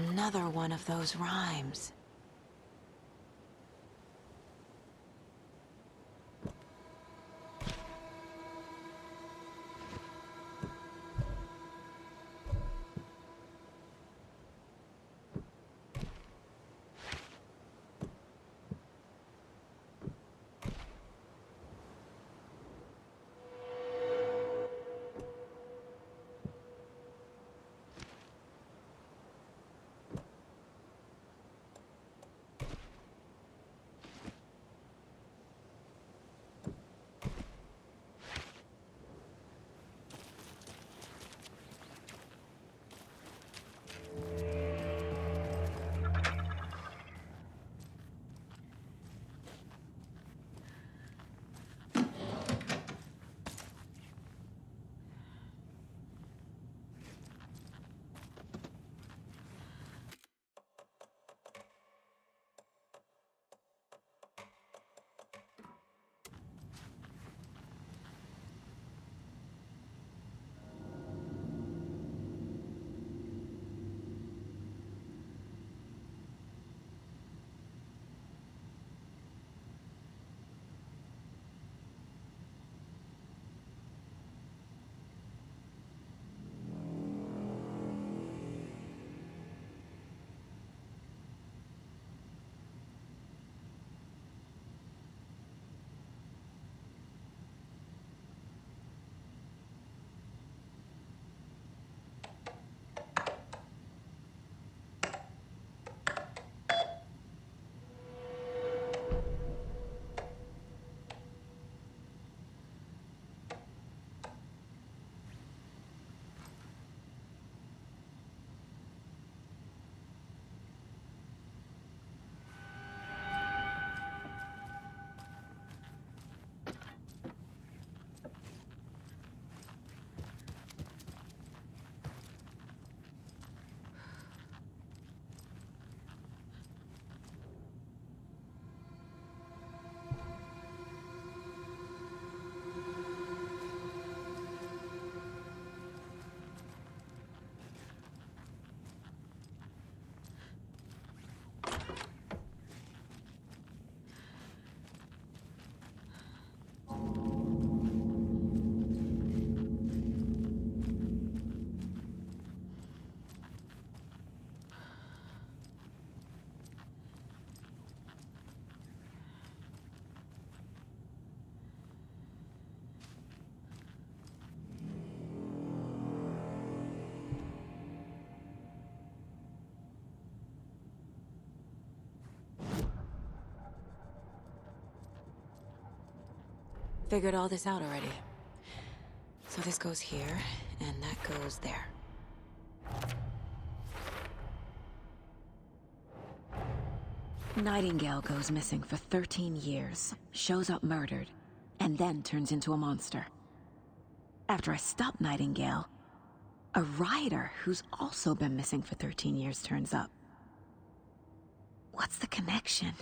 Another one of those rhymes. Figured all this out already. So this goes here, and that goes there. Nightingale goes missing for 13 years, shows up murdered, and then turns into a monster. After I stop Nightingale, a rider who's also been missing for 13 years turns up. What's the connection?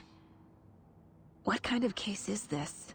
What kind of case is this?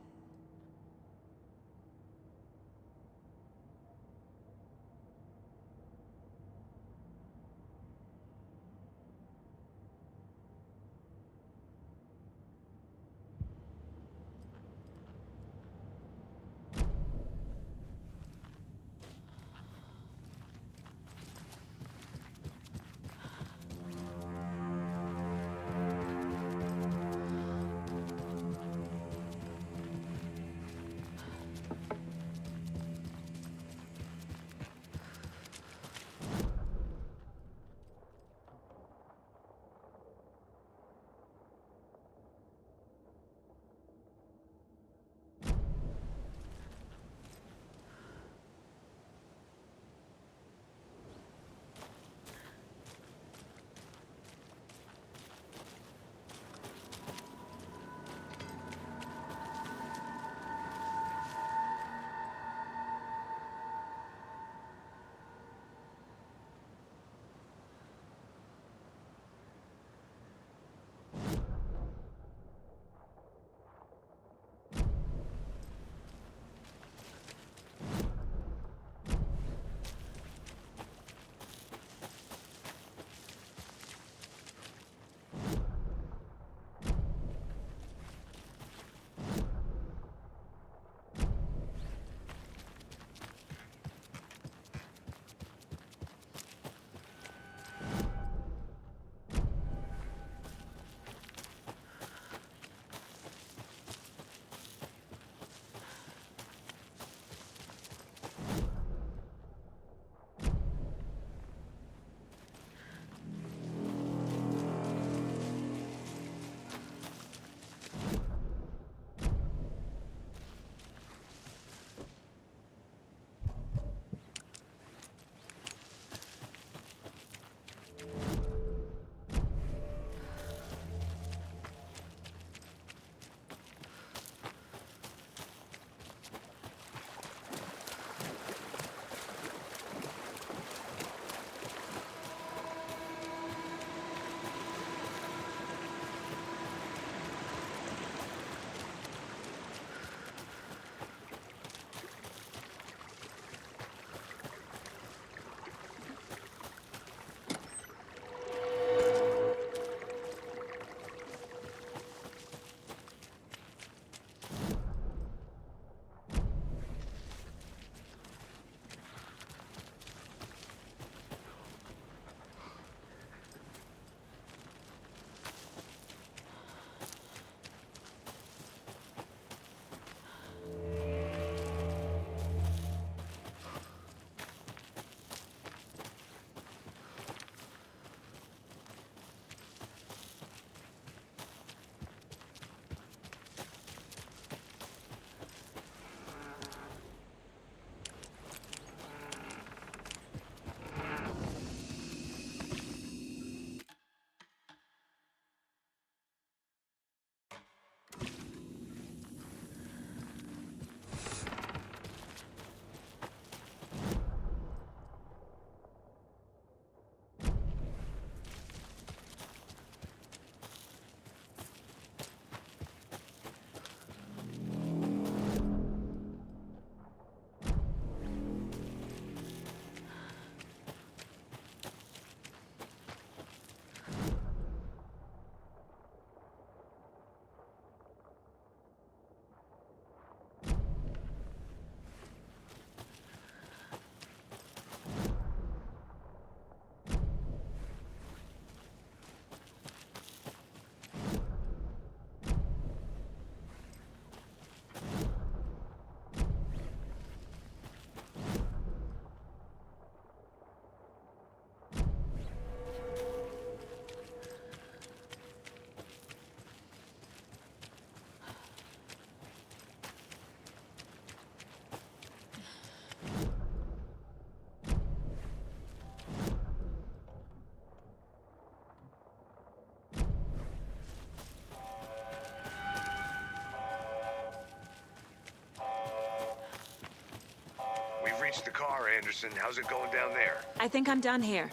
reached the car, Anderson. How's it going down there? I think I'm done here.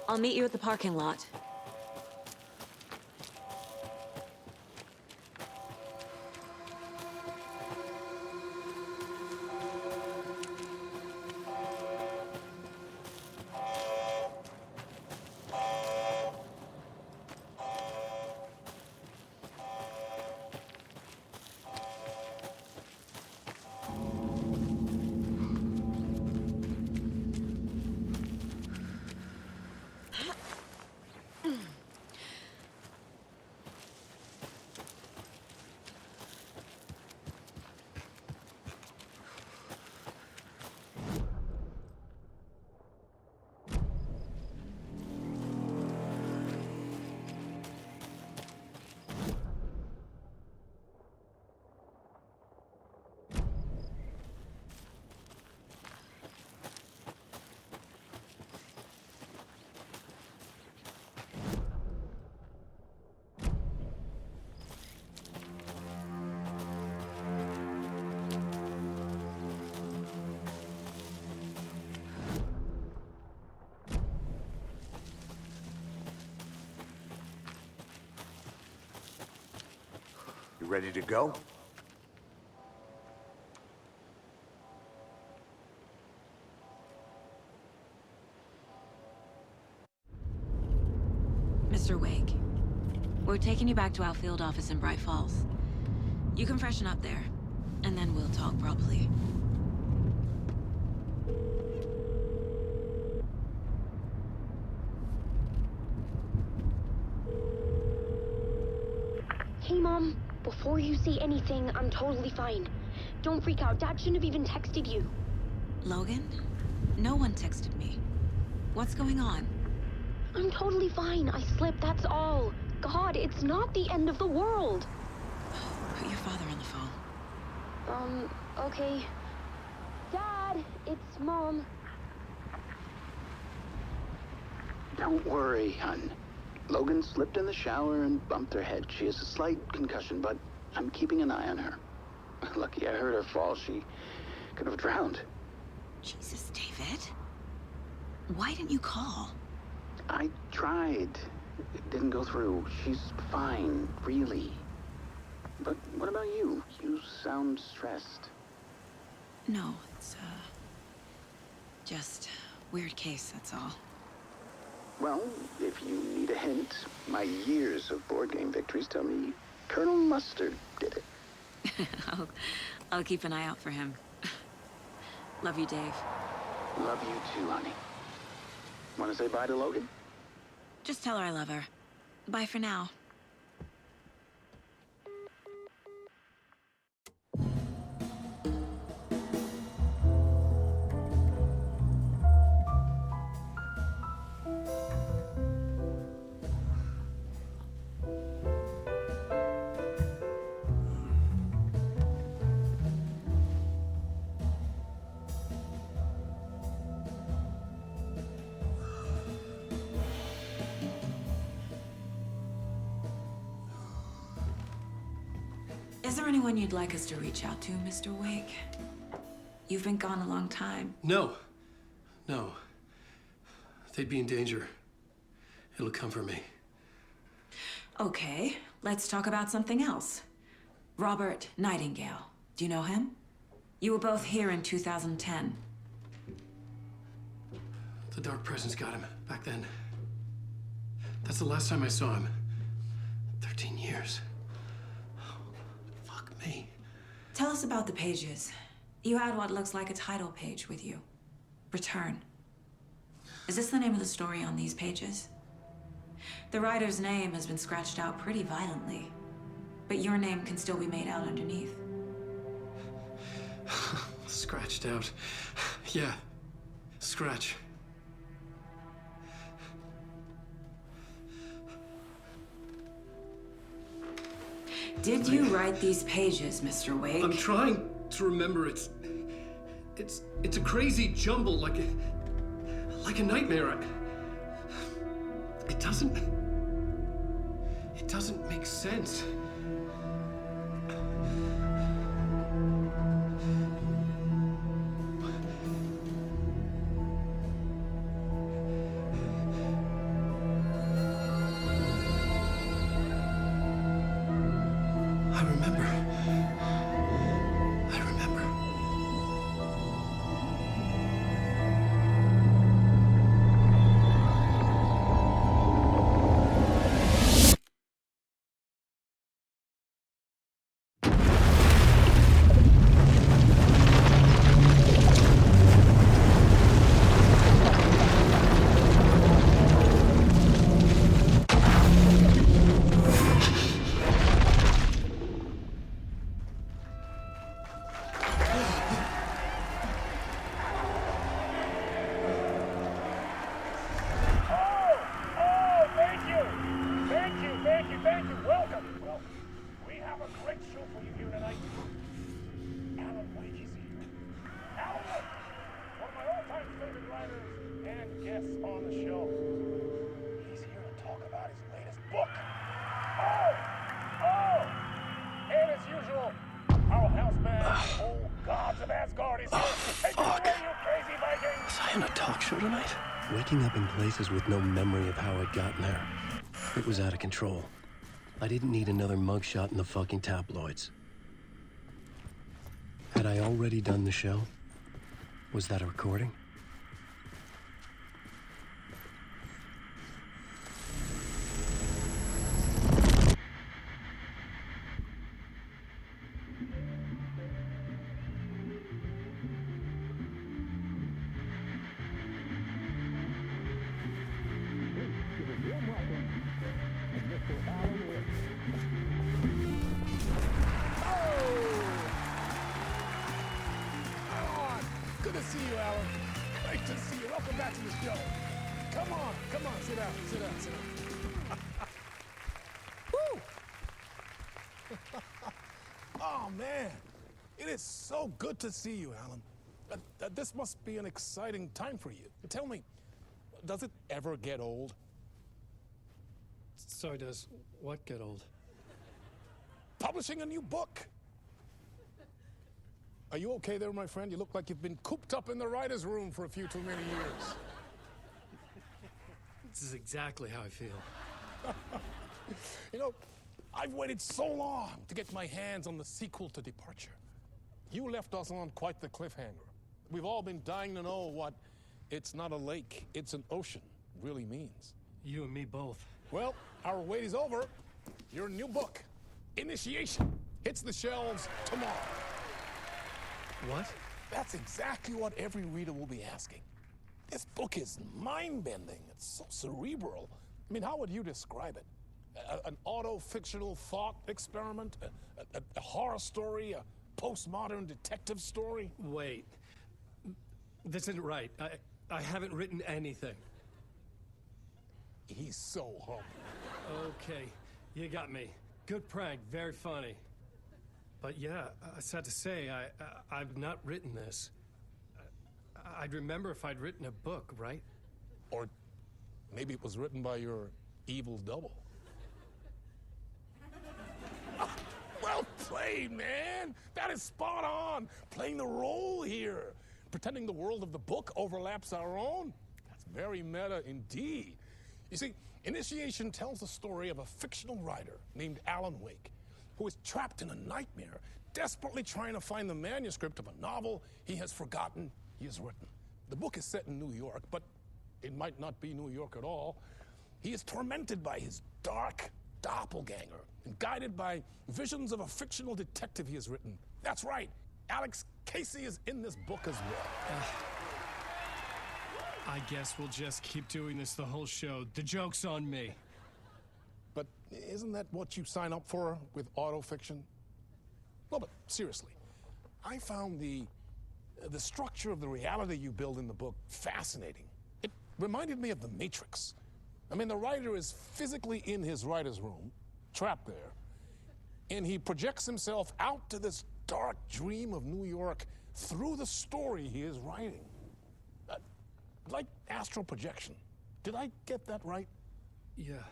I'll meet you at the parking lot. You ready to go? Mr. Wake, we're taking you back to our field office in Bright Falls. You can freshen up there, and then we'll talk properly. Hey, Mom. Before you say anything, I'm totally fine. Don't freak out. Dad shouldn't have even texted you. Logan? No one texted me. What's going on? I'm totally fine. I slipped, that's all. God, it's not the end of the world. Put your father on the phone. Okay. Dad, it's Mom. Don't worry, hon. Logan slipped in the shower and bumped her head. She has a slight concussion, but I'm keeping an eye on her. Lucky I heard her fall. She could have drowned. Jesus, David. Why didn't you call? I tried. It didn't go through. She's fine, really. But what about you? You sound stressed. No, it's, just weird case, that's all. Well, if you need a hint, my years of board game victories tell me Colonel Mustard did it. I'll keep an eye out for him. Love you, Dave. Love you too, honey. Want to say bye to Logan? Just tell her I love her. Bye for now. Is there anyone you'd like us to reach out to, Mr. Wake? You've been gone a long time. No. They'd be in danger. It'll come for me. Okay, let's talk about something else. Robert Nightingale. Do you know him? You were both here in 2010. The Dark Presence got him back then. That's the last time I saw him. 13 years. Fuck me. Tell us about the pages. You had what looks like a title page with you. Return. Is this the name of the story on these pages? The writer's name has been scratched out pretty violently, but your name can still be made out underneath. Scratched out. Yeah. Scratch. Did you write these pages, Mr. Wake? I'm trying to remember. It's a crazy jumble, like a nightmare. It doesn't make sense. show tonight? Waking up in places with no memory of how I'd gotten there. It was out of control. I didn't need another mugshot in the fucking tabloids. Had I already done the show? Was that a recording? Good to see you, Alan. Great to see you. Welcome back to the show. Come on, sit down, sit down. Woo! Oh, man. It is so good to see you, Alan. This must be an exciting time for you. Tell me, does it ever get old? So does what get old? Publishing a new book. Are you okay there, my friend? You look like you've been cooped up in the writer's room for a few too many years. This is exactly how I feel. You know, I've waited so long to get my hands on the sequel to Departure. You left us on quite the cliffhanger. We've all been dying to know what "it's not a lake, it's an ocean" really means. You and me both. Well, our wait is over. Your new book, Initiation, hits the shelves tomorrow. What? That's exactly what every reader will be asking. This book is mind-bending. It's so cerebral. I mean, how would you describe it? An auto-fictional thought experiment? A horror story? A postmodern detective story? Wait. This isn't right. I haven't written anything. He's so humble. Okay, you got me. Good prank, very funny. But yeah, sad to say, I've not written this. I'd remember if I'd written a book, right? Or maybe it was written by your evil double. Well played, man! That is spot on! Playing the role here. Pretending the world of the book overlaps our own. That's very meta indeed. You see, Initiation tells the story of a fictional writer named Alan Wake, who is trapped in a nightmare, desperately trying to find the manuscript of a novel he has forgotten he has written. The book is set in New York, but it might not be New York at all. He is tormented by his dark doppelganger and guided by visions of a fictional detective he has written. That's right, Alex Casey is in this book as well. I guess we'll just keep doing this the whole show. The joke's on me. But isn't that what you sign up for with autofiction? No, but seriously, I found the structure of the reality you build in the book fascinating. It reminded me of The Matrix. I mean, the writer is physically in his writer's room, trapped there, and he projects himself out to this dark dream of New York through the story he is writing. Like astral projection. Did I get that right? Yeah,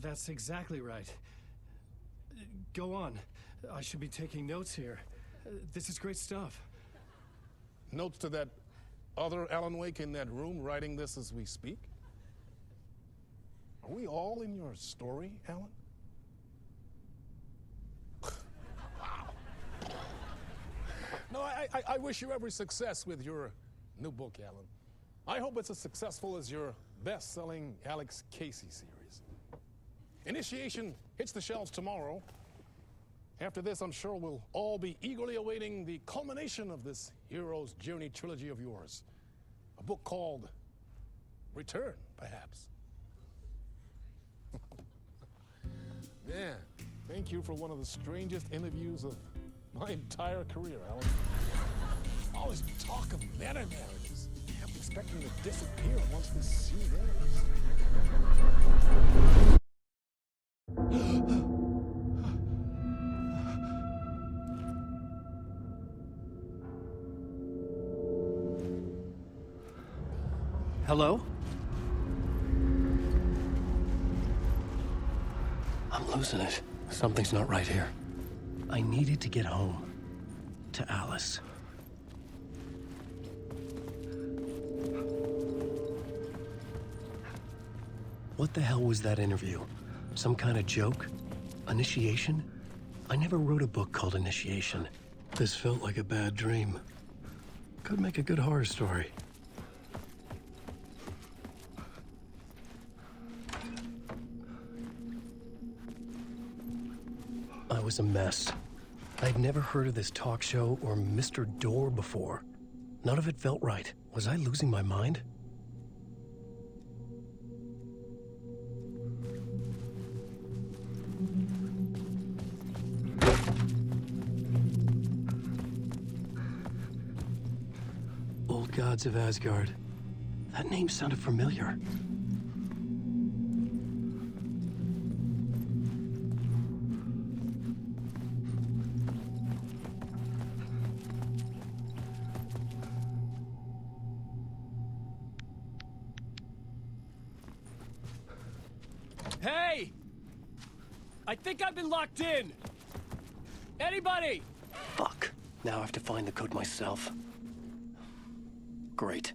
that's exactly right. Go on. I should be taking notes here. This is great stuff. Notes to that other Alan Wake in that room writing this as we speak? Are we all in your story, Alan? Wow. No, I wish you every success with your new book, Alan. I hope it's as successful as your best-selling Alex Casey series. Initiation hits the shelves tomorrow. After this, I'm sure we'll all be eagerly awaiting the culmination of this hero's journey trilogy of yours. A book called Return, perhaps. Man, thank you for one of the strangest interviews of my entire career, Alan. All this talk of meta-narratives. I'm expecting to disappear once this scene ends. Hello? I'm losing it. Something's not right here. I needed to get home. To Alice. What the hell was that interview? Some kind of joke? Initiation? I never wrote a book called Initiation. This felt like a bad dream. Could make a good horror story. I was a mess. I'd never heard of this talk show or Mr. Door before. None of it felt right. Was I losing my mind? Old Gods of Asgard. That name sounded familiar. Hey! I think I've been locked in! Anybody? Fuck. Now I have to find the code myself. Great.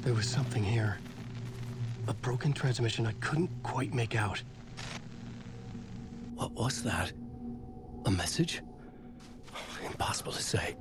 There was something here. A broken transmission I couldn't quite make out. What was that? A message? Impossible to say.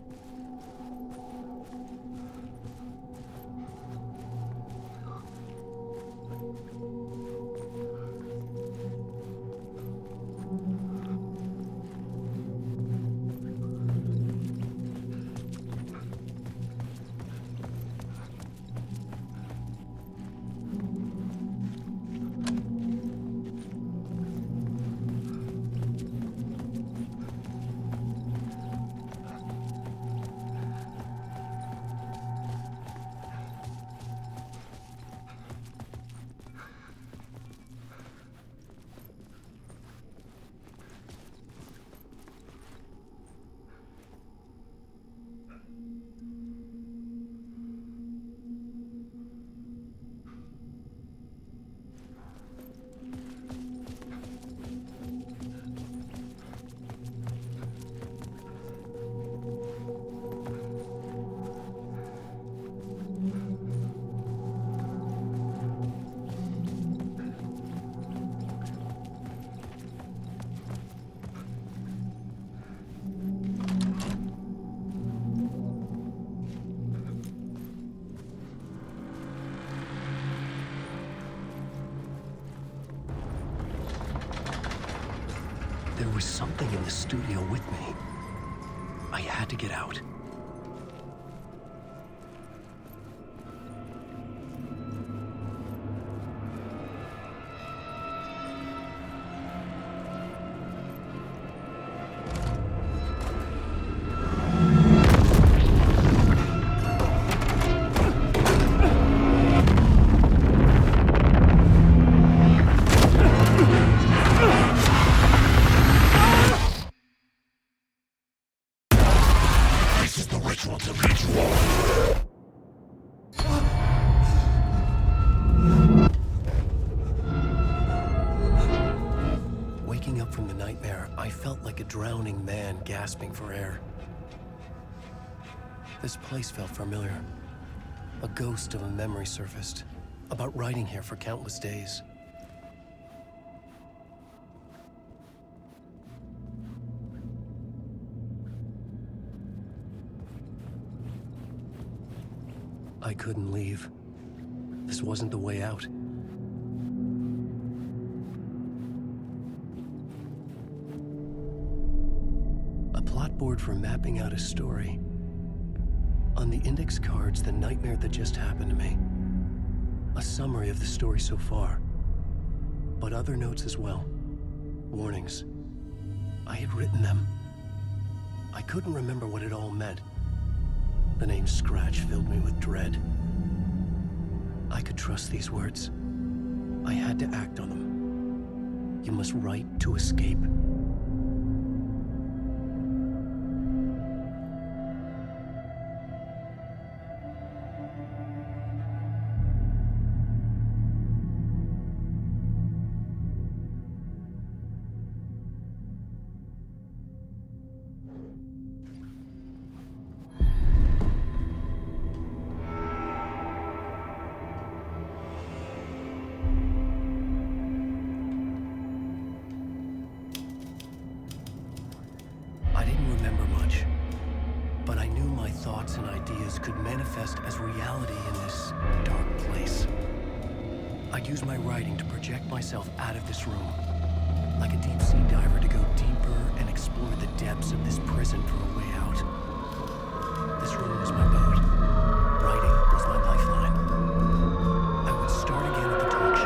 There was something in the studio with me. I had to get out. Waking up from the nightmare, I felt like a drowning man gasping for air. This place felt familiar. A ghost of a memory surfaced, about riding here for countless days. I couldn't leave. This wasn't the way out. A plot board for mapping out a story. On the index cards, the nightmare that just happened to me. A summary of the story so far. But other notes as well. Warnings. I had written them. I couldn't remember what it all meant. The name Scratch filled me with dread. I could trust these words. I had to act on them. You must write to escape. I didn't remember much, but I knew my thoughts and ideas could manifest as reality in this dark place. I'd use my writing to project myself out of this room, like a deep-sea diver to go deeper and explore the depths of this prison for a way out. This room was my boat. Writing was my lifeline. I would start again at the talk show.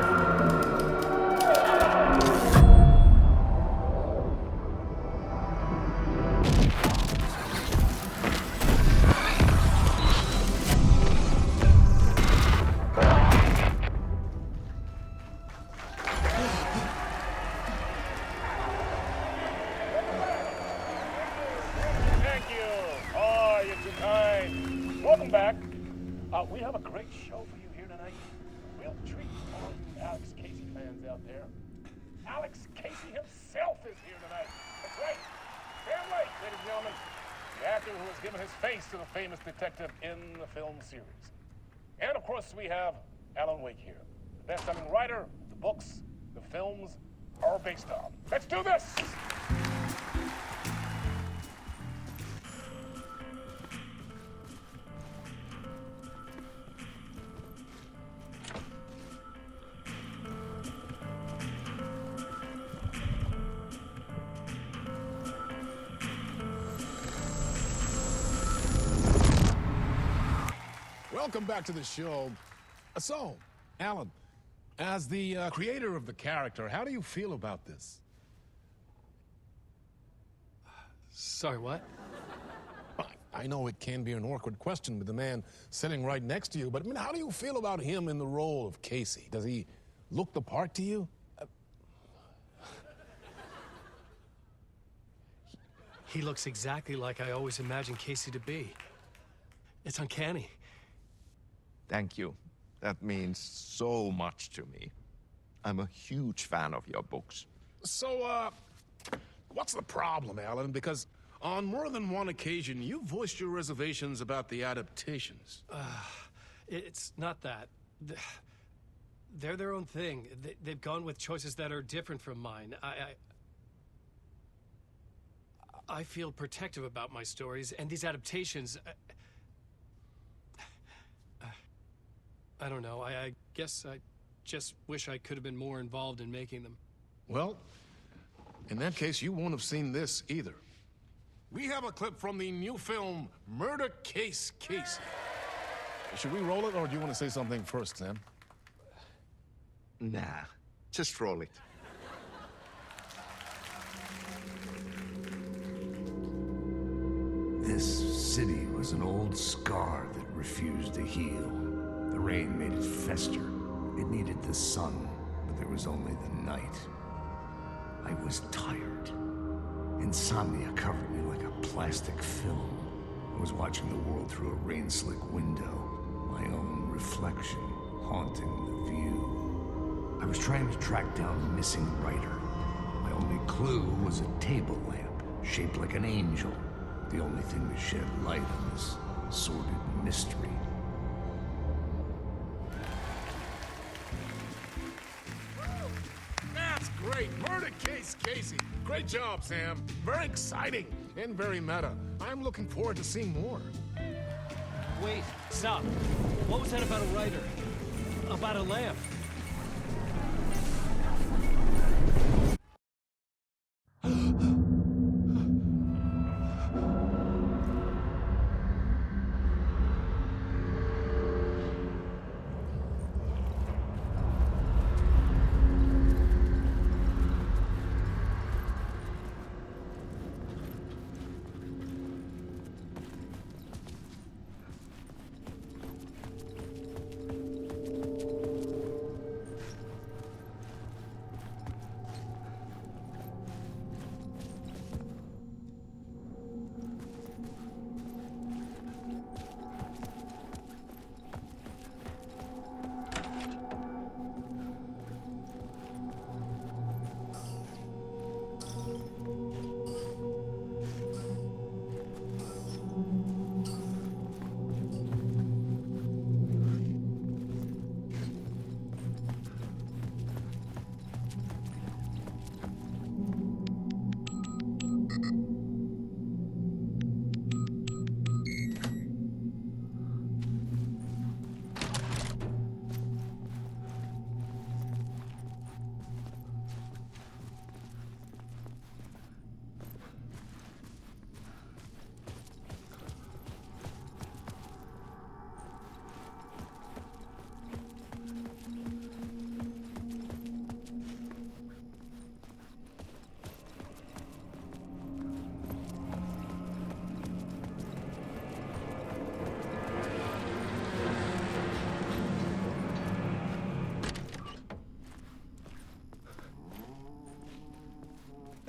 Thank you. Oh, you're too kind. Welcome back. We have a great show for you here tonight. Real treat for all you Alex Casey fans out there. Alex Casey himself is here tonight. That's right. Sam Lake, ladies and gentlemen. The actor who has given his face to the famous detective in the film series. And of course, we have Alan Wake here. The best-selling writer the books, the films are based on. Let's do this! Welcome back to the show. So, Alan, as the creator of the character, how do you feel about this? Sorry, what? I know it can be an awkward question with the man sitting right next to you, but I mean, how do you feel about him in the role of Casey? Does he look the part to you? He looks exactly like I always imagined Casey to be. It's uncanny. Thank you. That means so much to me. I'm a huge fan of your books. So, what's the problem, Alan? Because on more than one occasion, you voiced your reservations about the adaptations. It's not that. They're their own thing. They've gone with choices that are different from mine. I feel protective about my stories, and these adaptations... I don't know. I guess I just wish I could have been more involved in making them. Well, in that case, you won't have seen this either. We have a clip from the new film, Murder Case Casey. Should we roll it, or do you want to say something first, Sam? Nah, just roll it. This city was an old scar that refused to heal. The rain made it fester. It needed the sun, but there was only the night. I was tired. Insomnia covered me like a plastic film. I was watching the world through a rain-slick window, my own reflection haunting the view. I was trying to track down the missing writer. My only clue was a table lamp, shaped like an angel. The only thing to shed light on this sordid mystery. That's great! Murder Case Casey! Great job, Sam. Very exciting and very meta. I'm looking forward to seeing more. Wait, stop. What was that about a writer? About a lamp?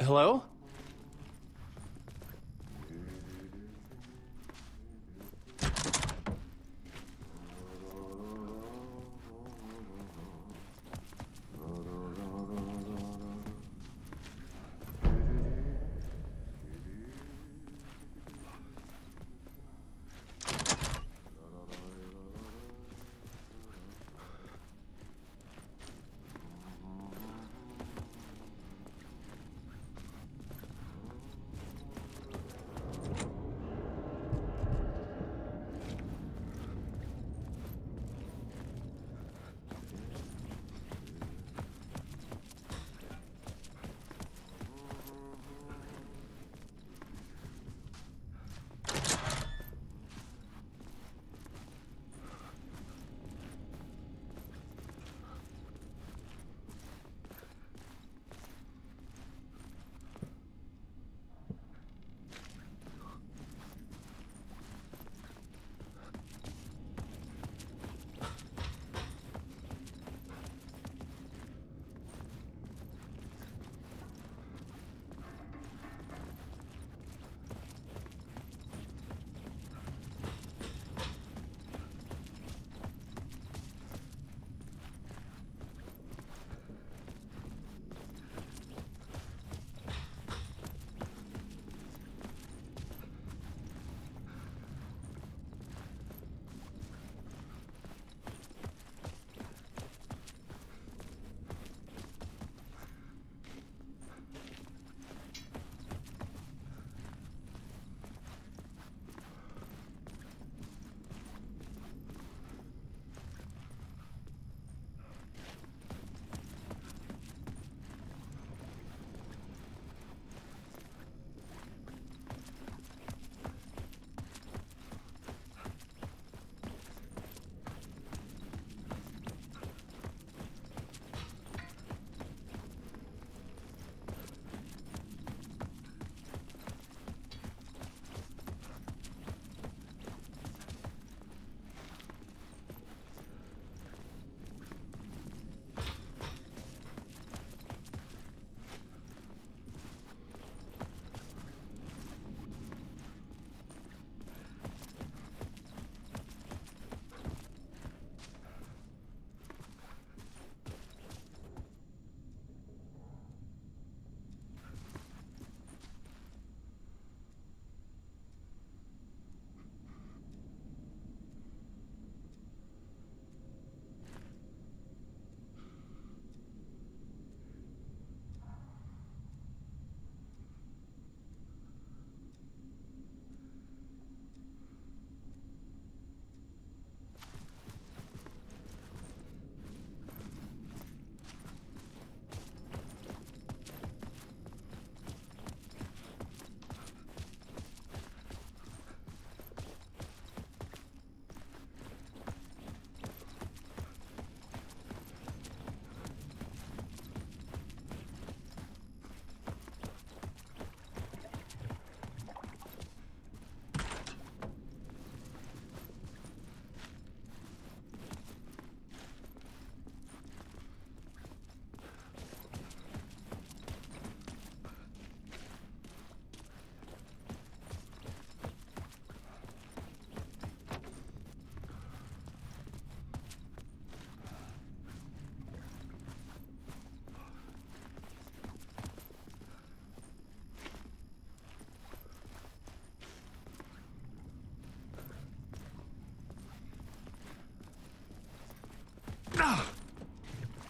Hello?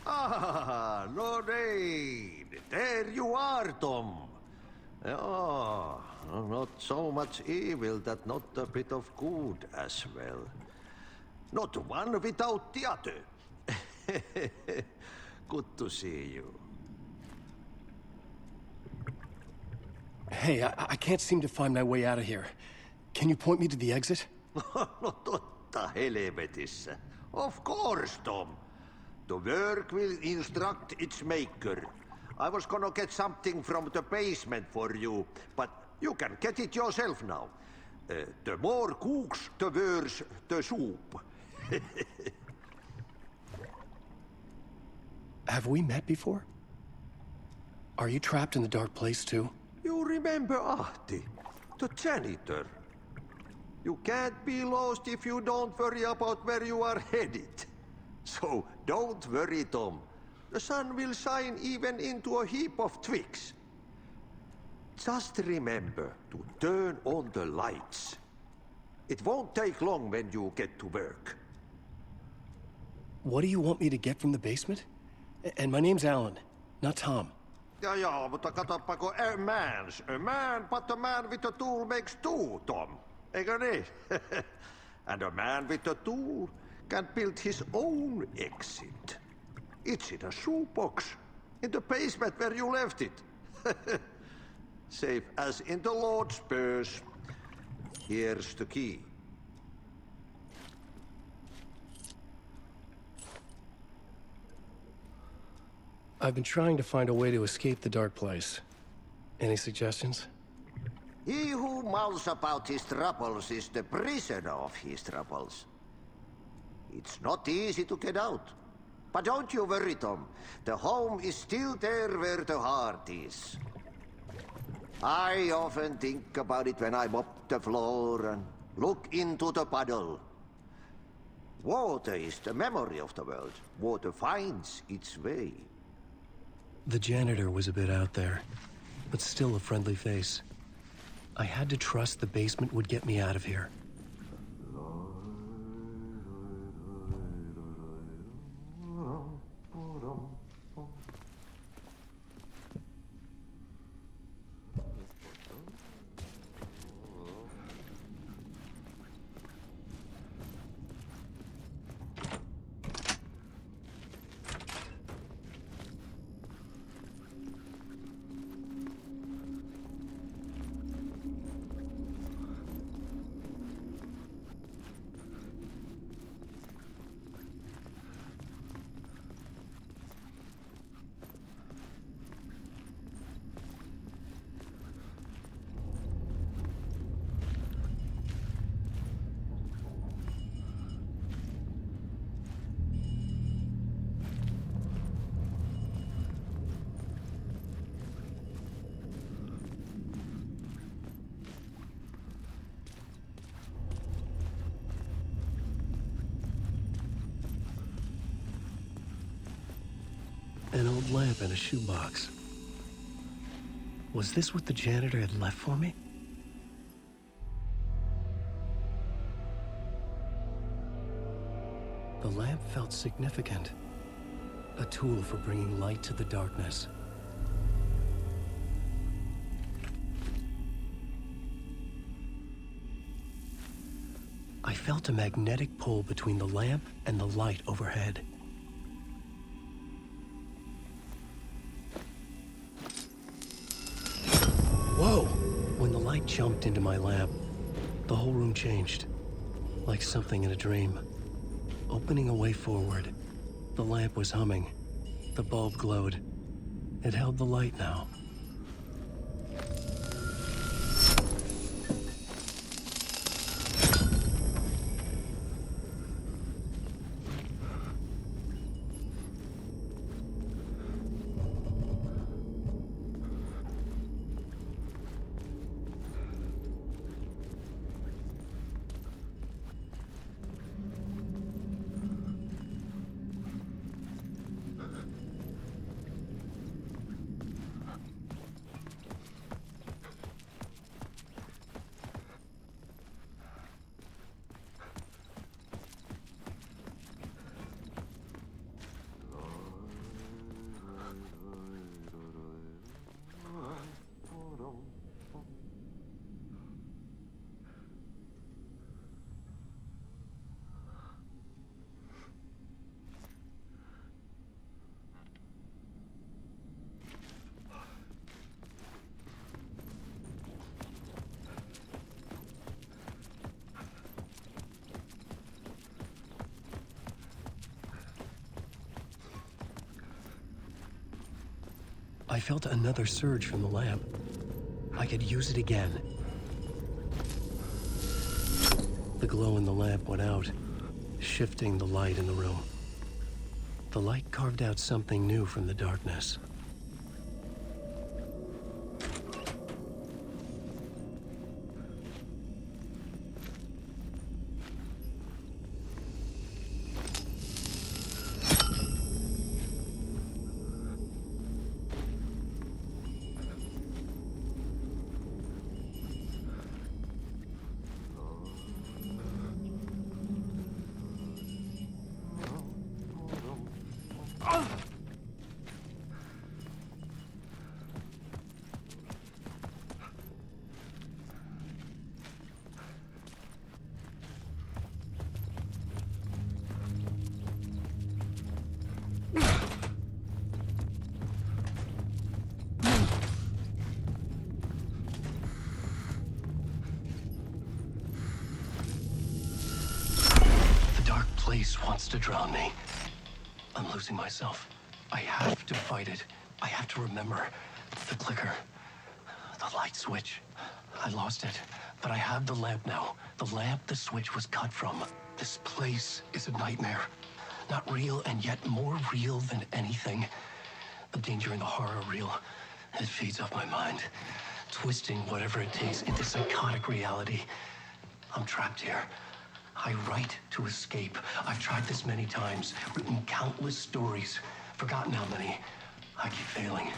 Ah, Lorraine! There you are, Tom. Oh, not so much evil that not a bit of good as well. Not one without the other. Good to see you. Hey, I can't seem to find my way out of here. Can you point me to the exit? No totta helvetissä. Of course, Tom. The work will instruct its maker. I was gonna get something from the basement for you, but you can get it yourself now. The more cooks, the worse the soup. Have we met before? Are you trapped in the dark place too? You remember Ahti, the janitor? You can't be lost if you don't worry about where you are headed. So don't worry, Tom. The sun will shine even into a heap of twigs. Just remember to turn on the lights. It won't take long when you get to work. What do you want me to get from the basement? And my name's Alan, not Tom. Ja, mutta katsoppa, a man, but a man with a tool makes two, Tom. Eikö niin? And a man with a tool can build his own exit. It's in a shoebox, in the basement where you left it. Safe as in the Lord's purse. Here's the key. I've been trying to find a way to escape the dark place. Any suggestions? He who mouths about his troubles is the prisoner of his troubles. It's not easy to get out. But don't you worry, Tom. The home is still there where the heart is. I often think about it when I mop the floor and look into the puddle. Water is the memory of the world. Water finds its way. The janitor was a bit out there, but still a friendly face. I had to trust the basement would get me out of here. An old lamp in a shoebox. Was this what the janitor had left for me? The lamp felt significant. A tool for bringing light to the darkness. I felt a magnetic pull between the lamp and the light overhead. Whoa! When the light jumped into my lamp, the whole room changed. Like something in a dream. Opening a way forward, the lamp was humming. The bulb glowed. It held the light now. I felt another surge from the lamp. I could use it again. The glow in the lamp went out, shifting the light in the room. The light carved out something new from the darkness. beast wants to drown me. I'm losing myself. I have to fight it. I have to remember. The clicker. The light switch. I lost it, but I have the lamp now. The lamp the switch was cut from. This place is a nightmare. Not real, and yet more real than anything. The danger and the horror are real. It feeds off my mind, twisting whatever it takes into psychotic reality. I'm trapped here. I write to escape. I've tried this many times, written countless stories, forgotten how many. I keep failing,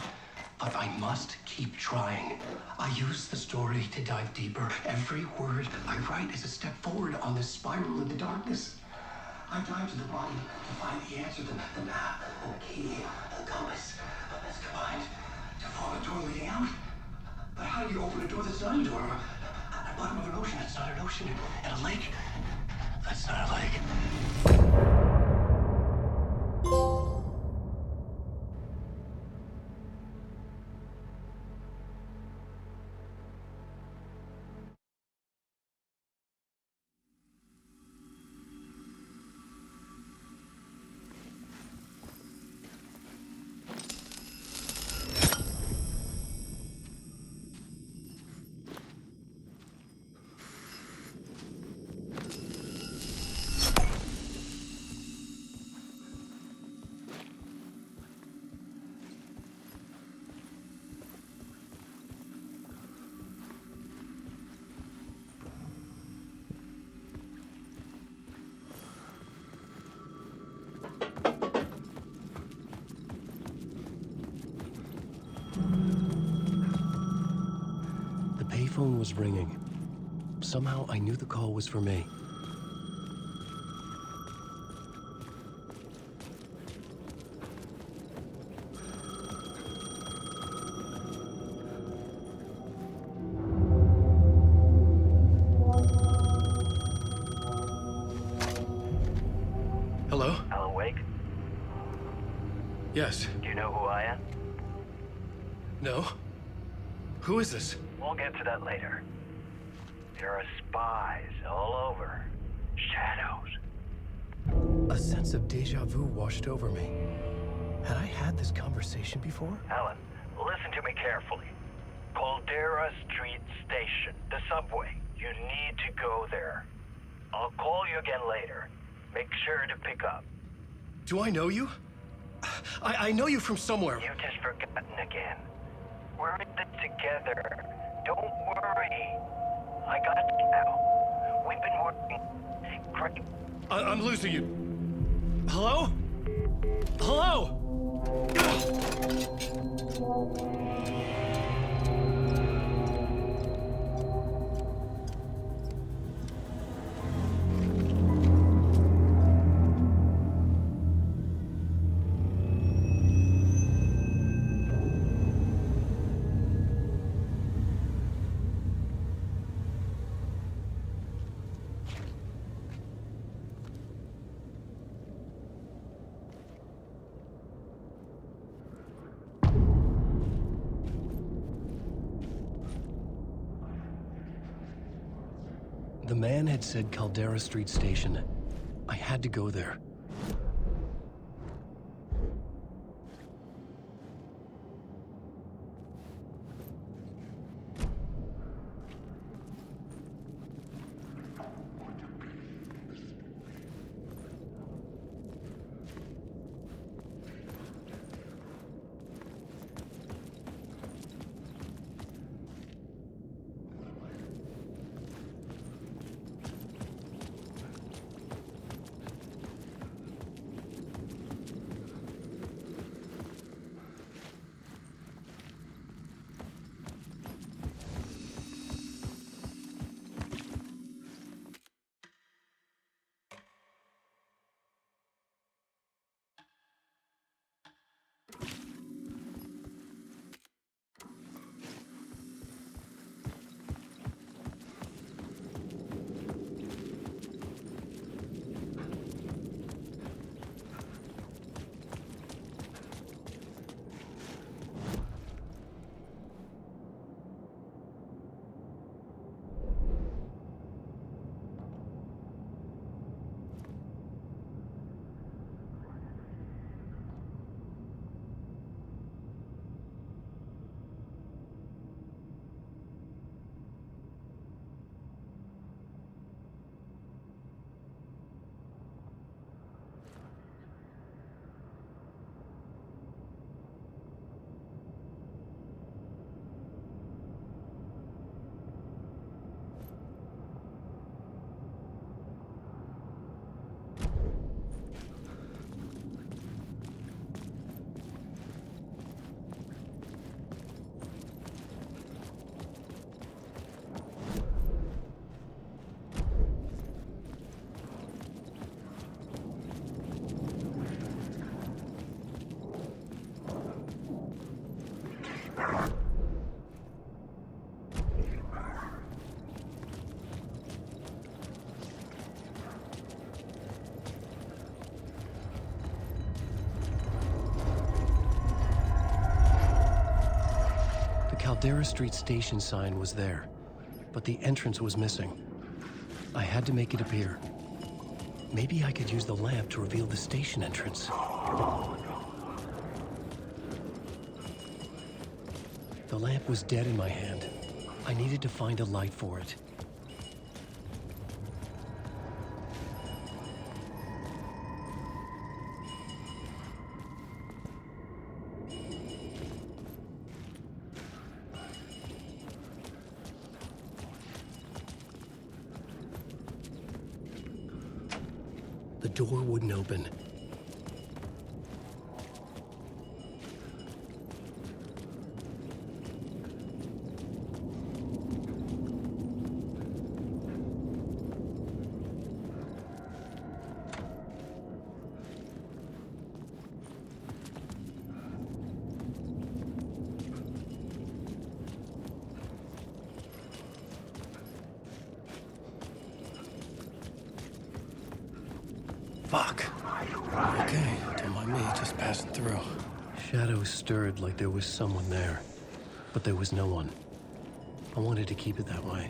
but I must keep trying. I use the story to dive deeper. Every word I write is a step forward on this spiral in the darkness. I dive to the bottom to find the answer, the map, and the key, the compass. That's combined to form a door leading out. But how do you open a door that's not a door? At the bottom of an ocean, that's not an ocean. And a lake, that's not a lake. The payphone was ringing. Somehow I knew the call was for me. Hello? Alan Wake? Yes. Do you know who I am? No? Who is this? We'll get to that later. There are spies all over. Shadows. A sense of deja vu washed over me. Had I had this conversation before? Alan, listen to me carefully. Caldera Street Station, the subway. You need to go there. I'll call you again later. Make sure to pick up. Do I know you? I know you from somewhere. You've just forgotten again. We're in this together. Don't worry. I got you now. We've been working great. I'm losing you. Hello? Hello? The man had said Caldera Street Station. I had to go there. Caldera Street station sign was there, but the entrance was missing. I had to make it appear. Maybe I could use the lamp to reveal the station entrance. The lamp was dead in my hand. I needed to find a light for it. The door wouldn't open. Fuck. Okay, don't mind me, just passing through. Shadows stirred like there was someone there, but there was no one. I wanted to keep it that way.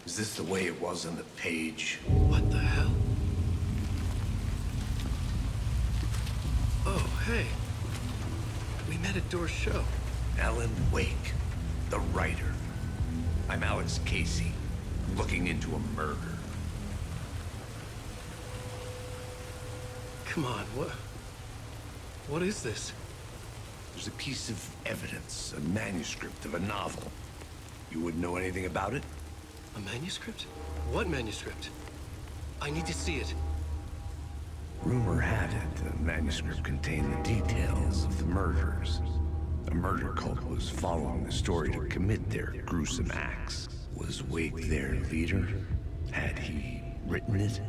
Is this the way it was on the page? What the hell? Oh, hey. We met at Door's show. Alan Wake, the writer. I'm Alex Casey. I'm looking into a murder. Come on, what is this? There's a piece of evidence, a manuscript of a novel. You wouldn't know anything about it? A manuscript? What manuscript? I need to see it. Rumor had it the manuscript contained the details of the murders. A murder cult was following the story to commit their gruesome acts. Was Wake their leader? Had he written it?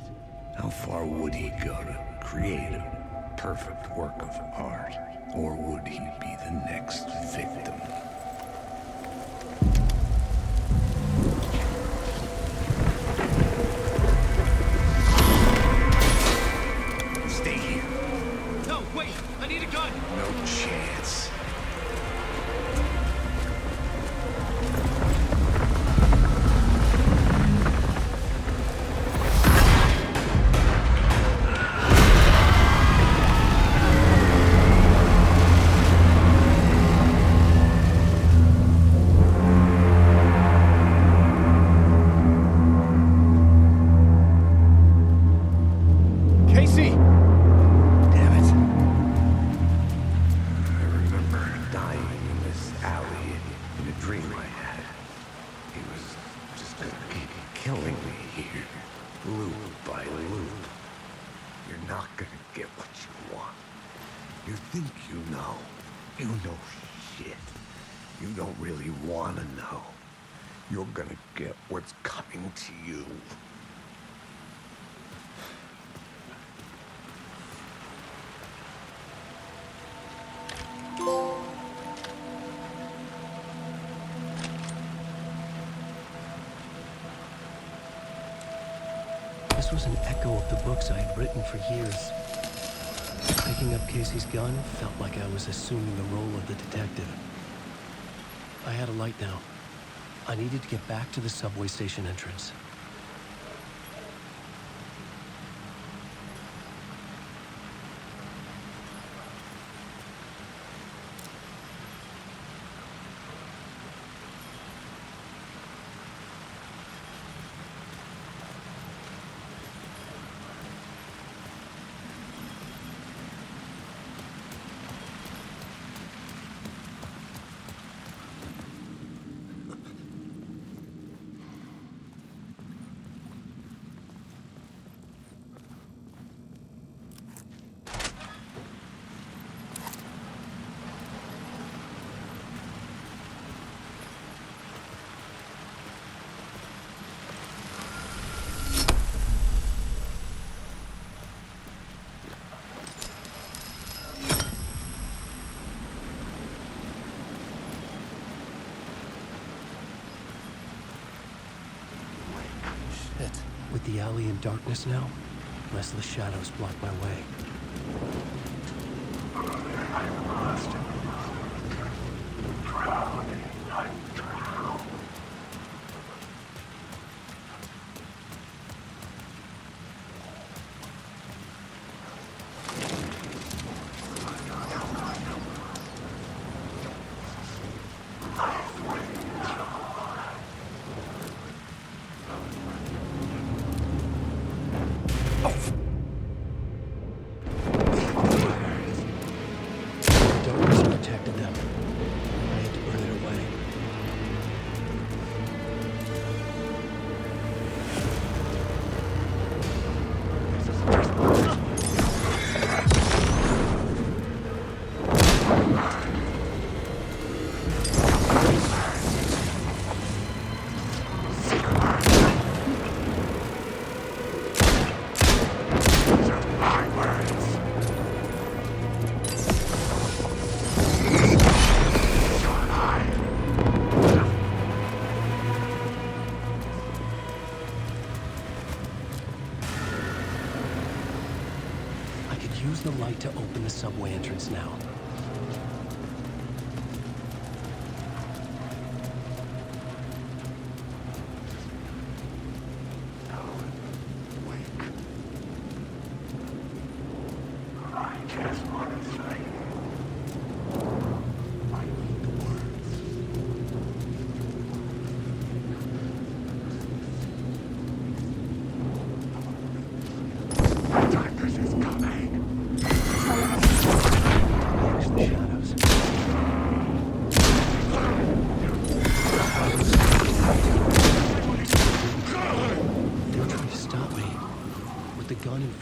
How far would he go to create a perfect work of art? Or would he be the next victim? not gonna get what you want. You think you know. You know shit. You don't really wanna know. You're gonna get what's coming to you. This was an echo of the books I had written for years. Picking up Casey's gun felt like I was assuming the role of the detective. I had a light now. I needed to get back to the subway station entrance. With the alley in darkness now, restless shadows block my way. Use the light to open the subway entrance now.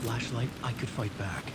Flashlight, I could fight back.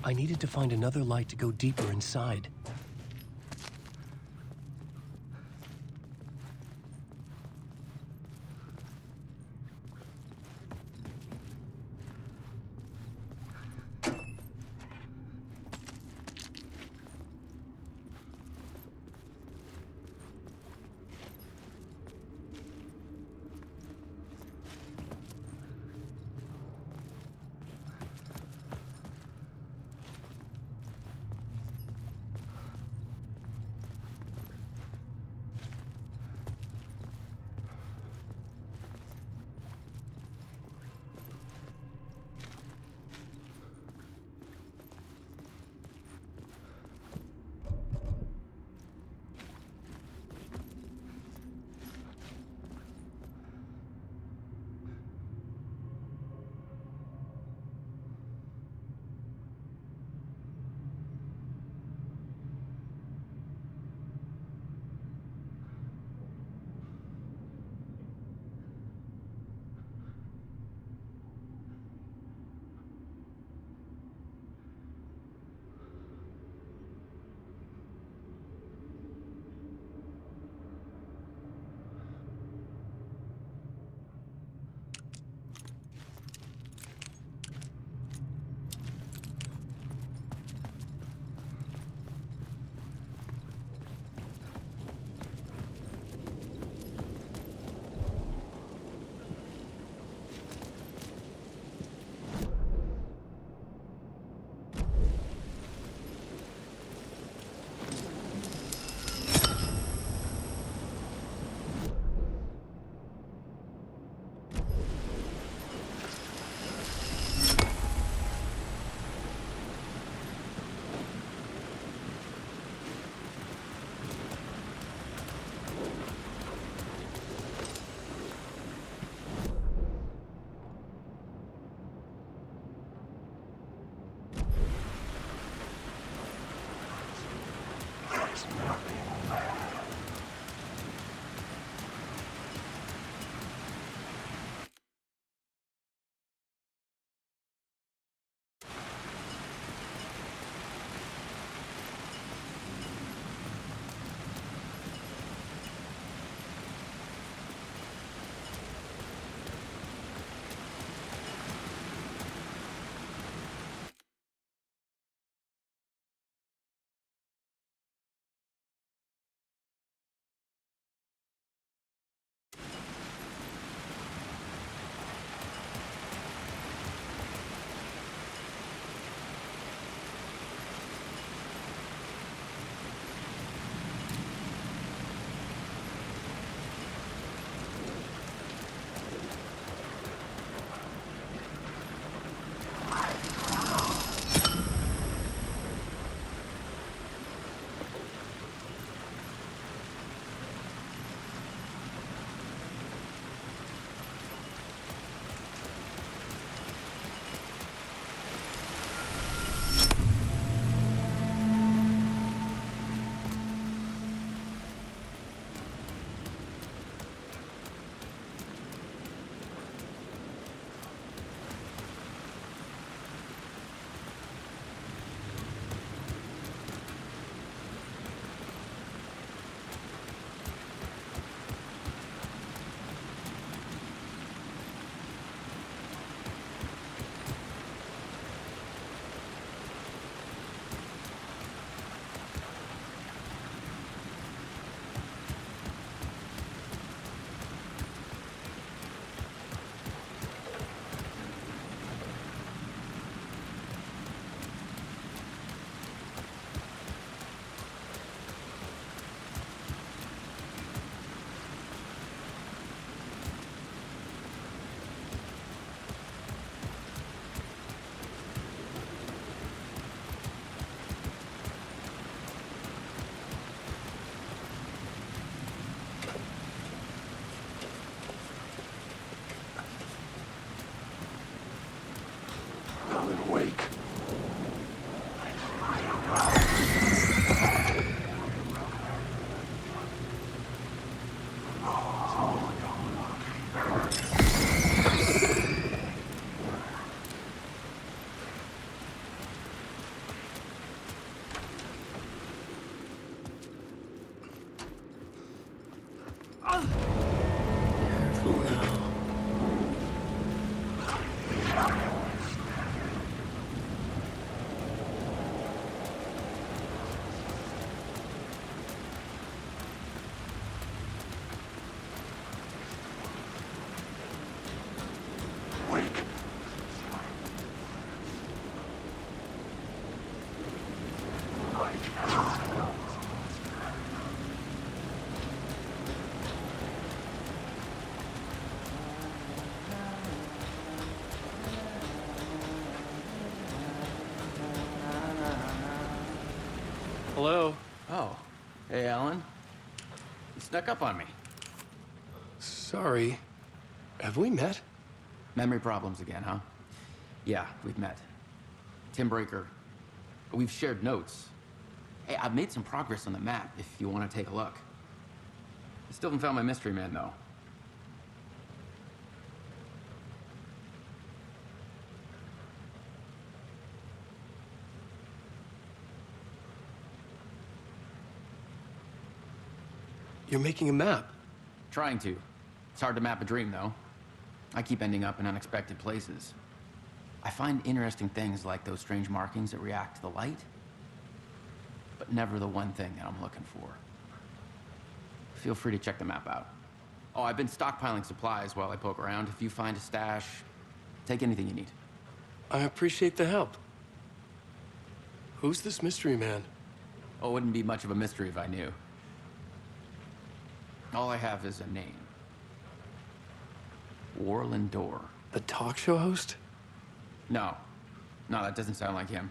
I needed to find another light to go deeper inside. Careful now. Hello? Oh. Hey, Alan. You snuck up on me. Sorry. Have we met? Memory problems again, huh? Yeah, we've met. Tim Breaker. We've shared notes. Hey, I've made some progress on the map if you want to take a look. I still haven't found my mystery man, though. You're making a map. Trying to. It's hard to map a dream, though. I keep ending up in unexpected places. I find interesting things like those strange markings that react to the light, but never the one thing that I'm looking for. Feel free to check the map out. Oh, I've been stockpiling supplies while I poke around. If you find a stash, take anything you need. I appreciate the help. Who's this mystery man? Oh, it wouldn't be much of a mystery if I knew. All I have is a name. Warland Dorr. The talk show host? No. No, that doesn't sound like him.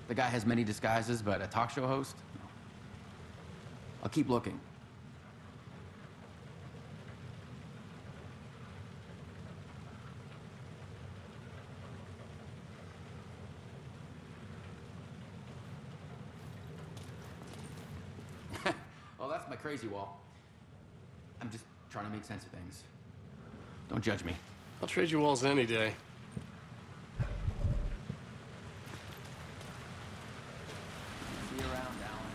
The guy has many disguises, but a talk show host? No. I'll keep looking. Well, that's my crazy wall. I'm just trying to make sense of things. Don't judge me. I'll trade you walls any day. See you around, Alan.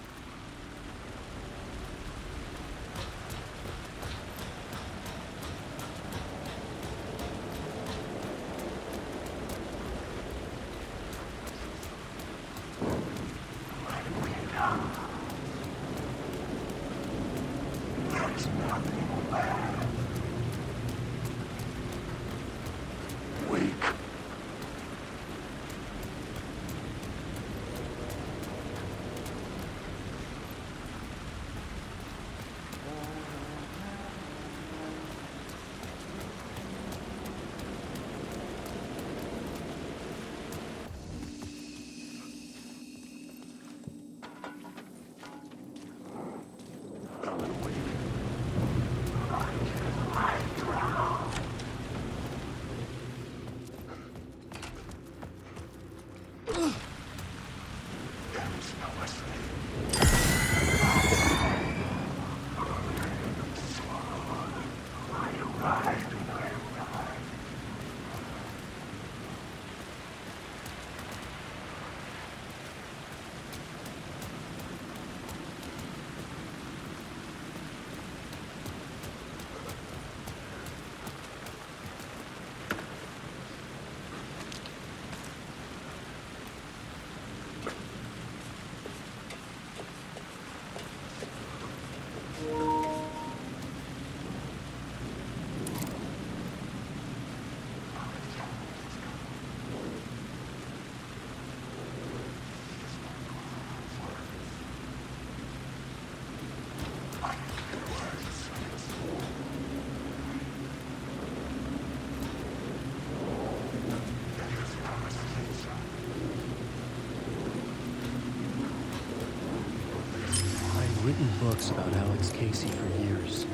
Written books about Alex Casey for years.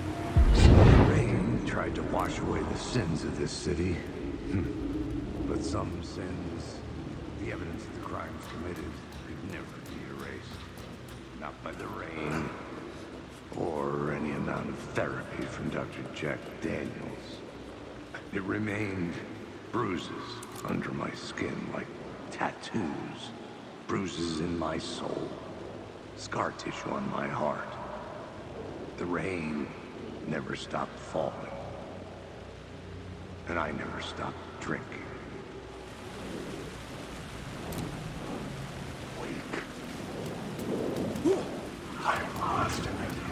Rain tried to wash away the sins of this city. But some sins, the evidence of the crimes committed, could never be erased. Not by the rain, or any amount of therapy from Dr. Jack Daniels. It remained bruises under my skin, like tattoos. Bruises in my soul. Scar tissue on my heart. The rain never stopped falling. And I never stopped drinking. I've lost everything.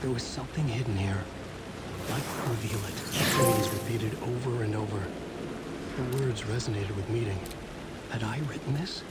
There was something hidden here. Light would reveal it. The phrase repeated over and over. The words resonated with meaning. Had I written this?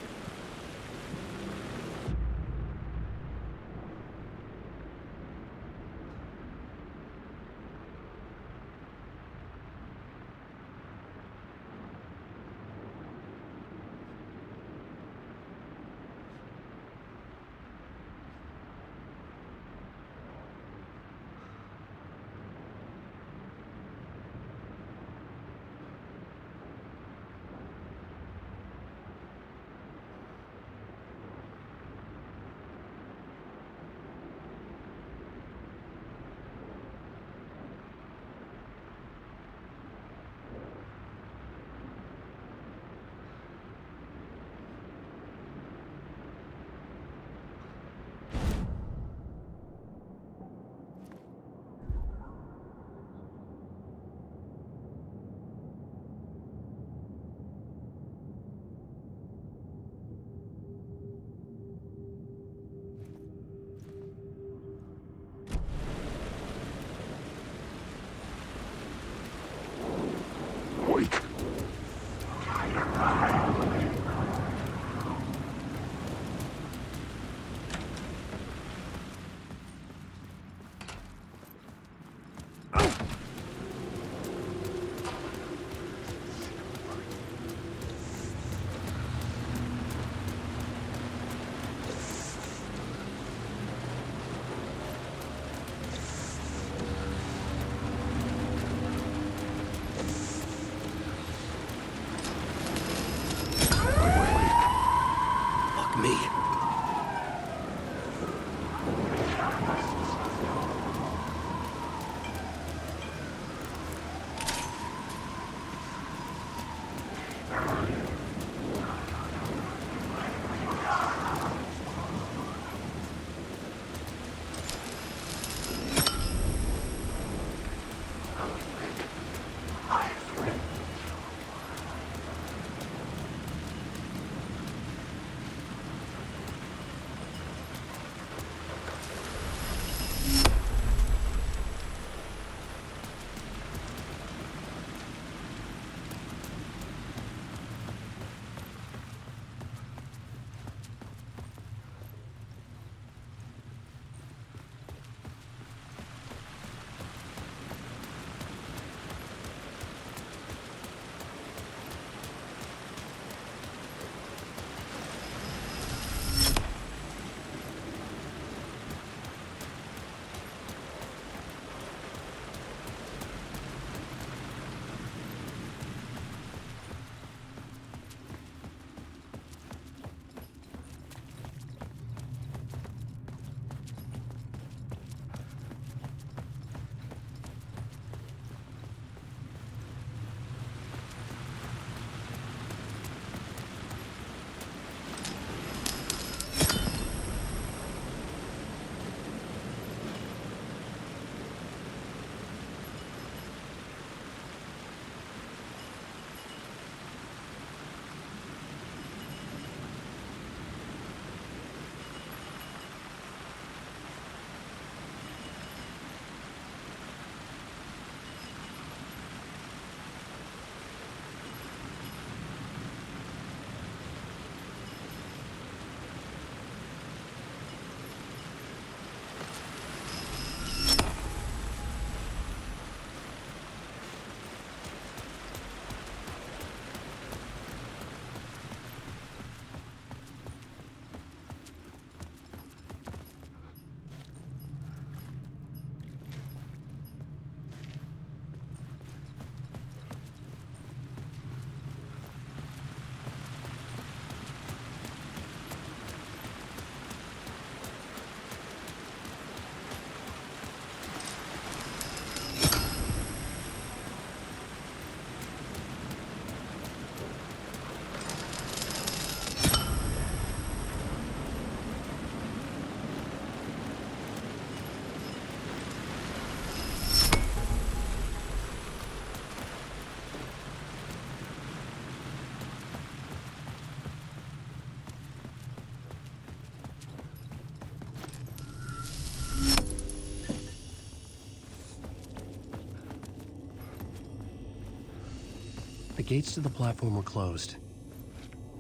gates to the platform were closed.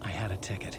I had a ticket.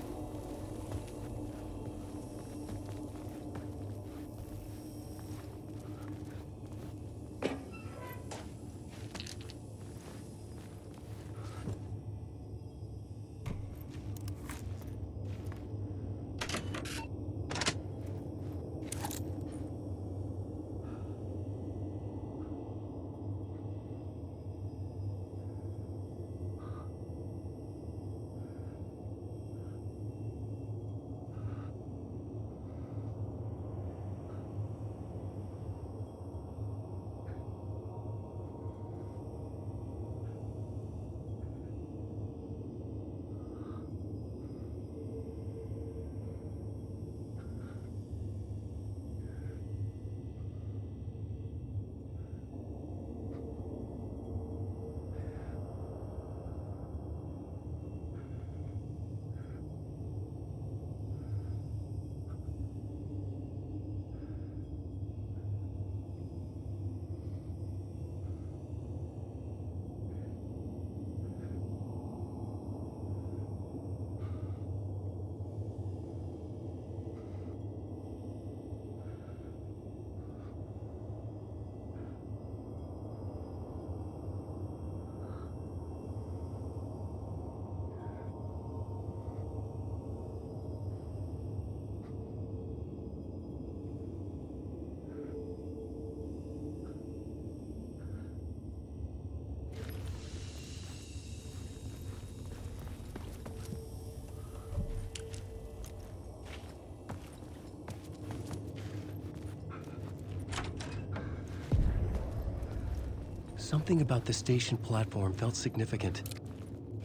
Something about the station platform felt significant.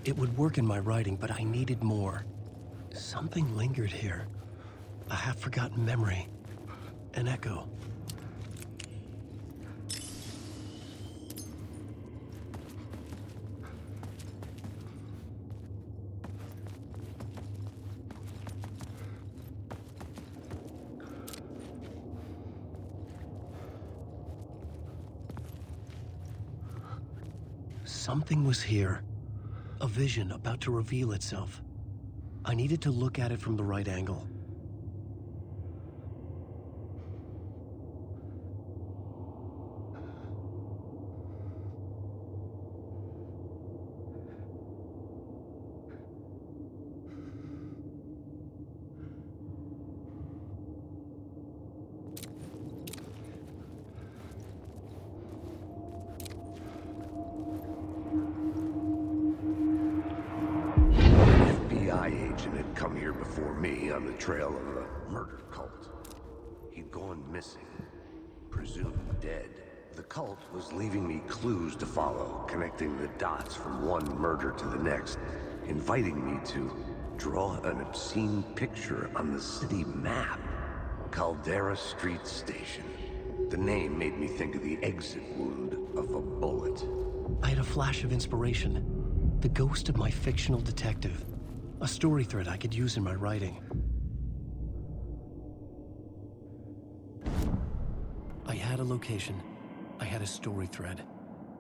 It would work in my writing, but I needed more. Something lingered here. A half-forgotten memory. An echo. Something was here. A vision about to reveal itself. I needed to look at it from the right angle. Agent had come here before me on the trail of a murder cult. He'd gone missing, presumed dead. The cult was leaving me clues to follow, connecting the dots from one murder to the next, inviting me to draw an obscene picture on the city map. Caldera Street Station. The name made me think of the exit wound of a bullet. I had a flash of inspiration. The ghost of my fictional detective. A story thread I could use in my writing. I had a location. I had a story thread.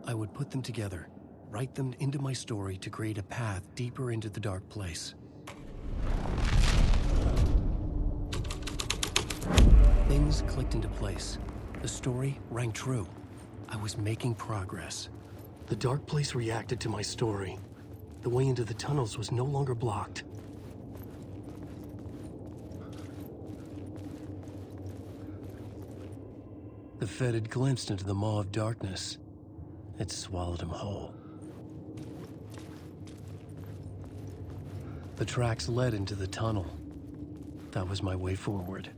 I would put them together, write them into my story to create a path deeper into the dark place. Things clicked into place. The story rang true. I was making progress. The dark place reacted to my story. The way into the tunnels was no longer blocked. The Fed had glimpsed into the maw of darkness. It swallowed him whole. The tracks led into the tunnel. That was my way forward.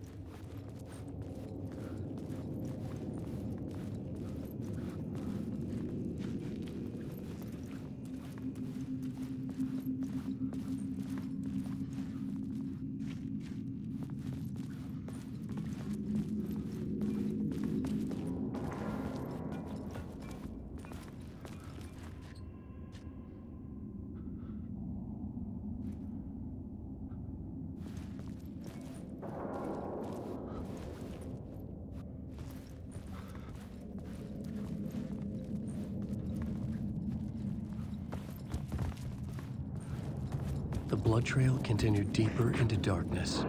blood trail continued deeper into darkness.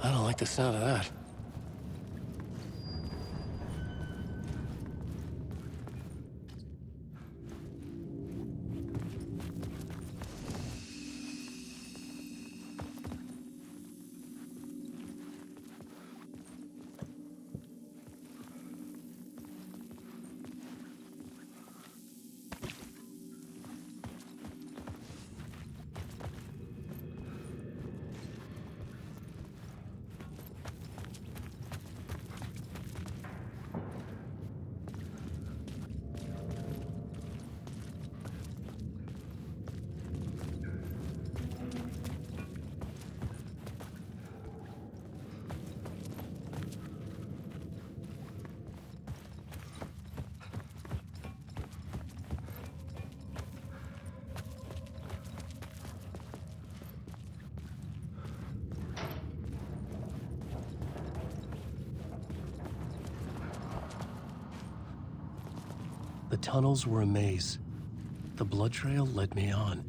I don't like the sound of that. The tunnels were a maze. The blood trail led me on.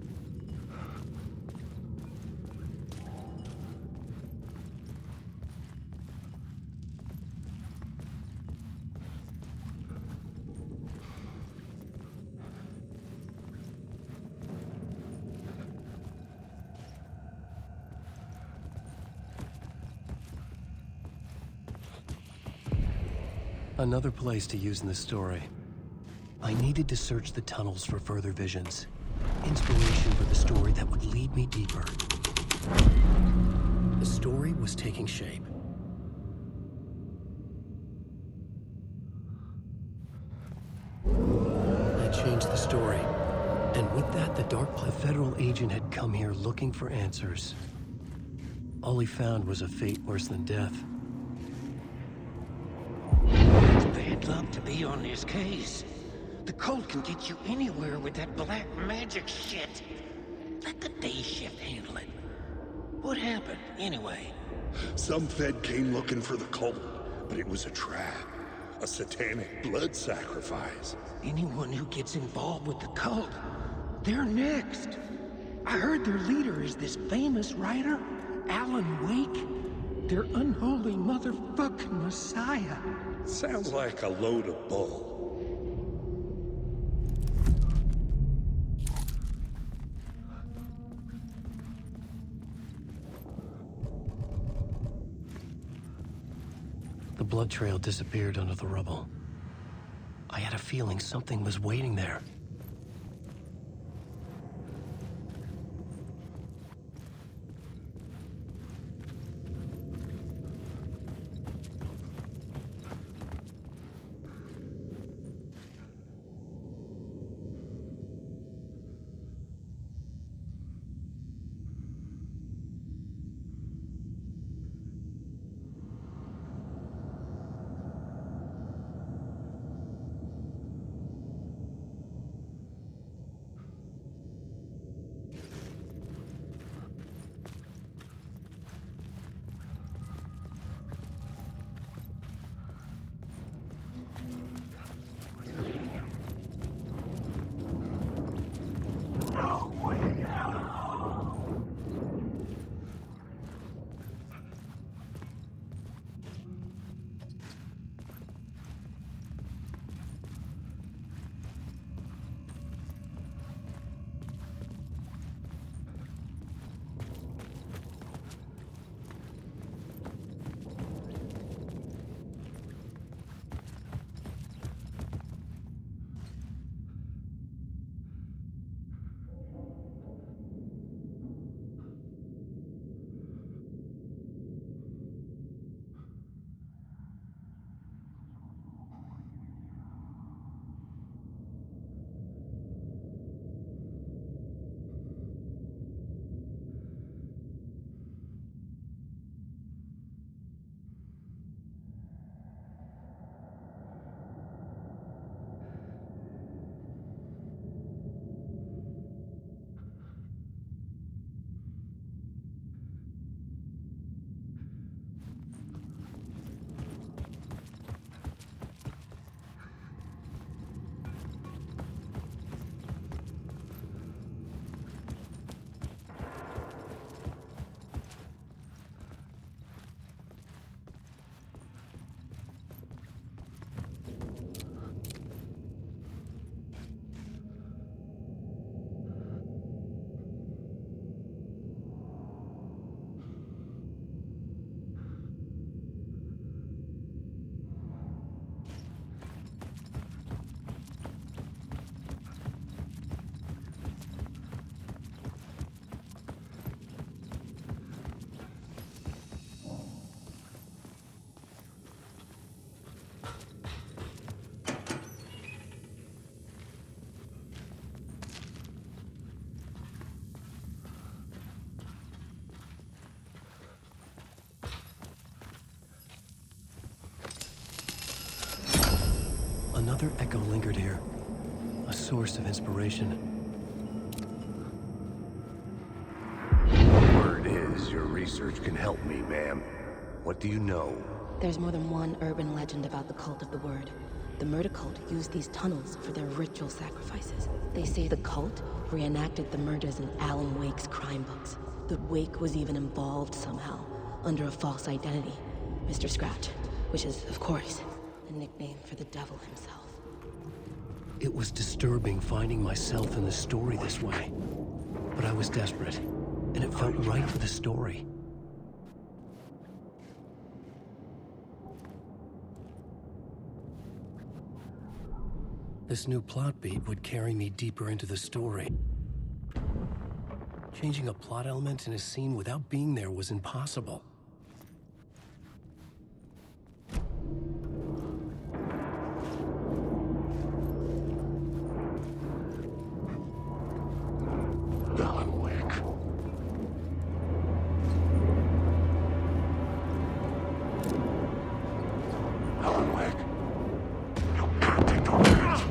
Another place to use in the story. I needed to search the tunnels for further visions. Inspiration for the story that would lead me deeper. The story was taking shape. I changed the story. And with that, the federal agent had come here looking for answers. All he found was a fate worse than death. It's bad luck to be on this case. The cult can get you anywhere with that black magic shit. Let the day shift handle it. What happened, anyway? Some Fed came looking for the cult, but it was a trap. A satanic blood sacrifice. Anyone who gets involved with the cult, they're next. I heard their leader is this famous writer, Alan Wake. Their unholy motherfucking messiah. Sounds like a load of bull. The blood trail disappeared under the rubble. I had a feeling something was waiting there. Another echo lingered here. A source of inspiration. Word is your research can help me, ma'am. What do you know? There's more than one urban legend about the Cult of the Word. The murder cult used these tunnels for their ritual sacrifices. They say the cult reenacted the murders in Alan Wake's crime books. That Wake was even involved somehow, under a false identity. Mr. Scratch, which is, of course, a nickname for the devil himself. It was disturbing finding myself in the story this way. But I was desperate, and it felt right for the story. This new plot beat would carry me deeper into the story. Changing a plot element in a scene without being there was impossible. Alan Wake. Alan Wake. You can't take the risk.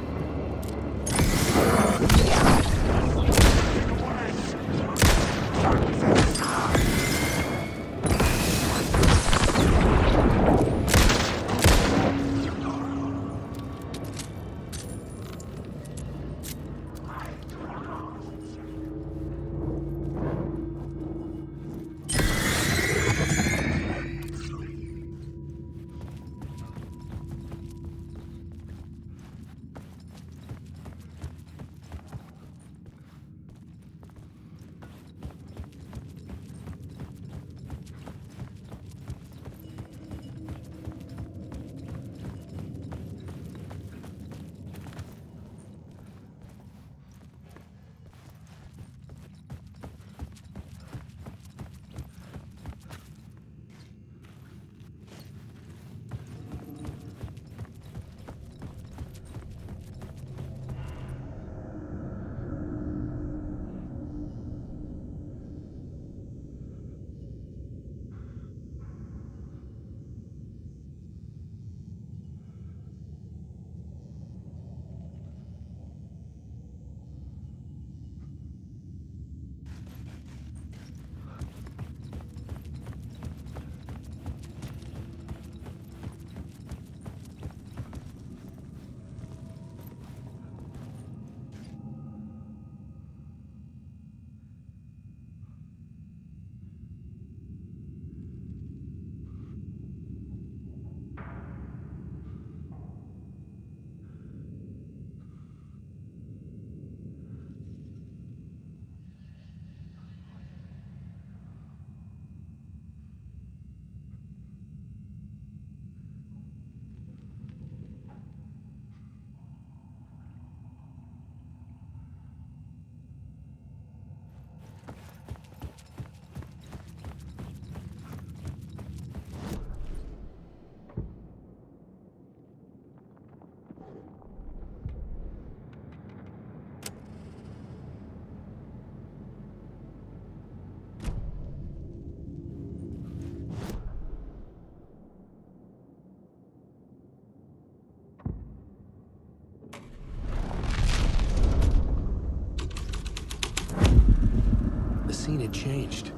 The scene had changed.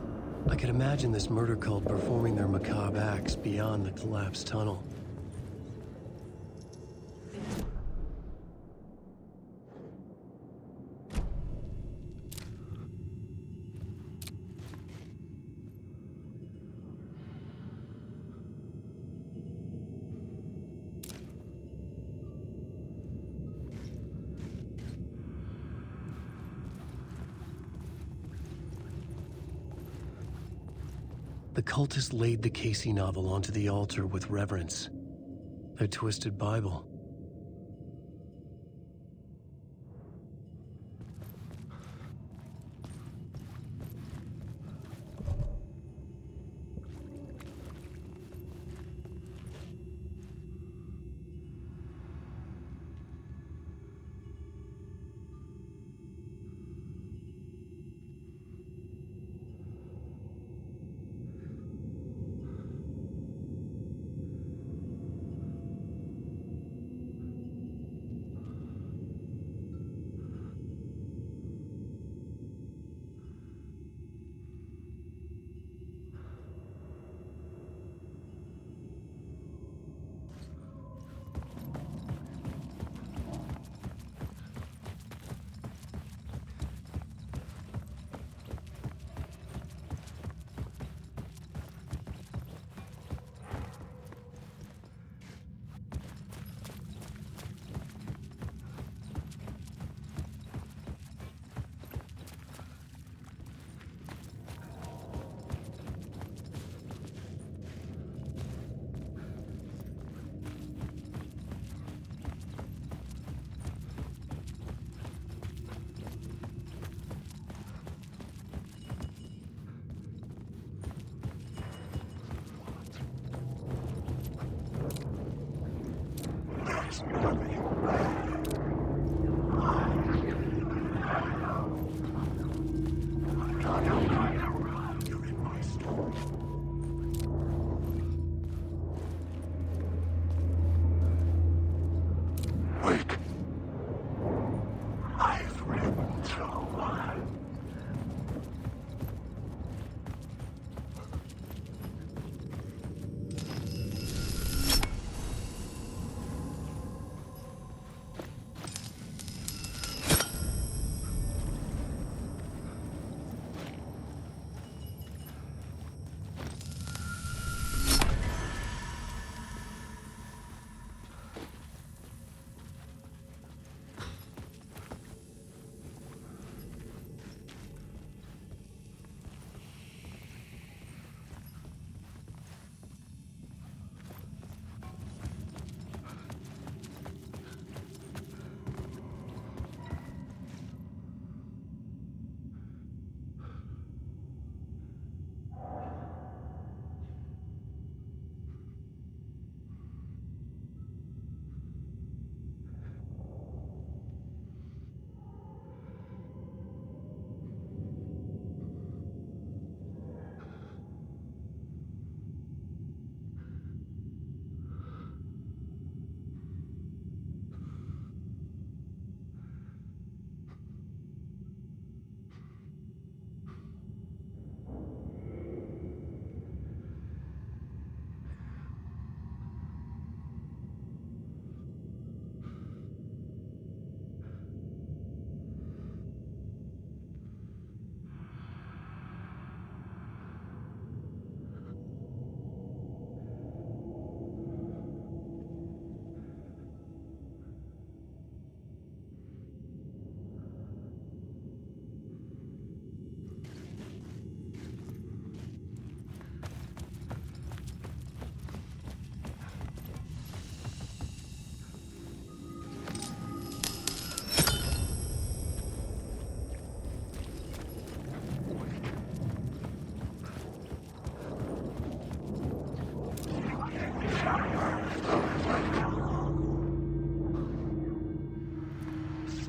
I could imagine this murder cult performing their macabre acts beyond the collapsed tunnel. The cultists laid the Casey novel onto the altar with reverence. Their twisted Bible.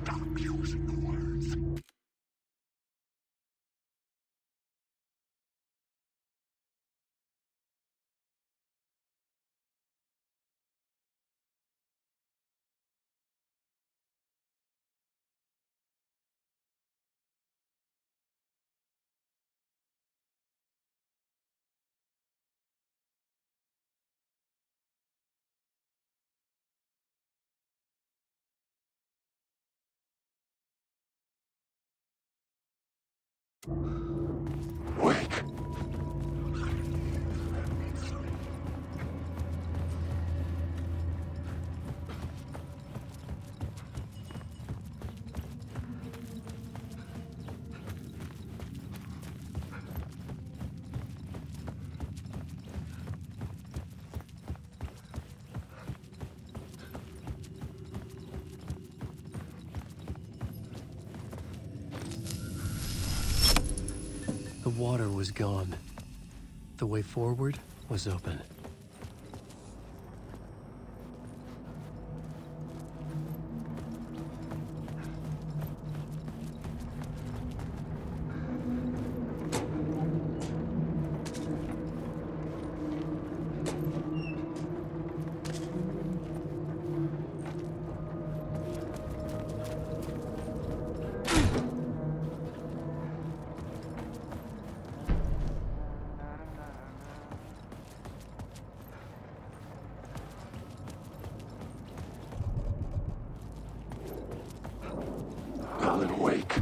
Stop using the words. Wake! The water was gone. The way forward was open. Alan Wake.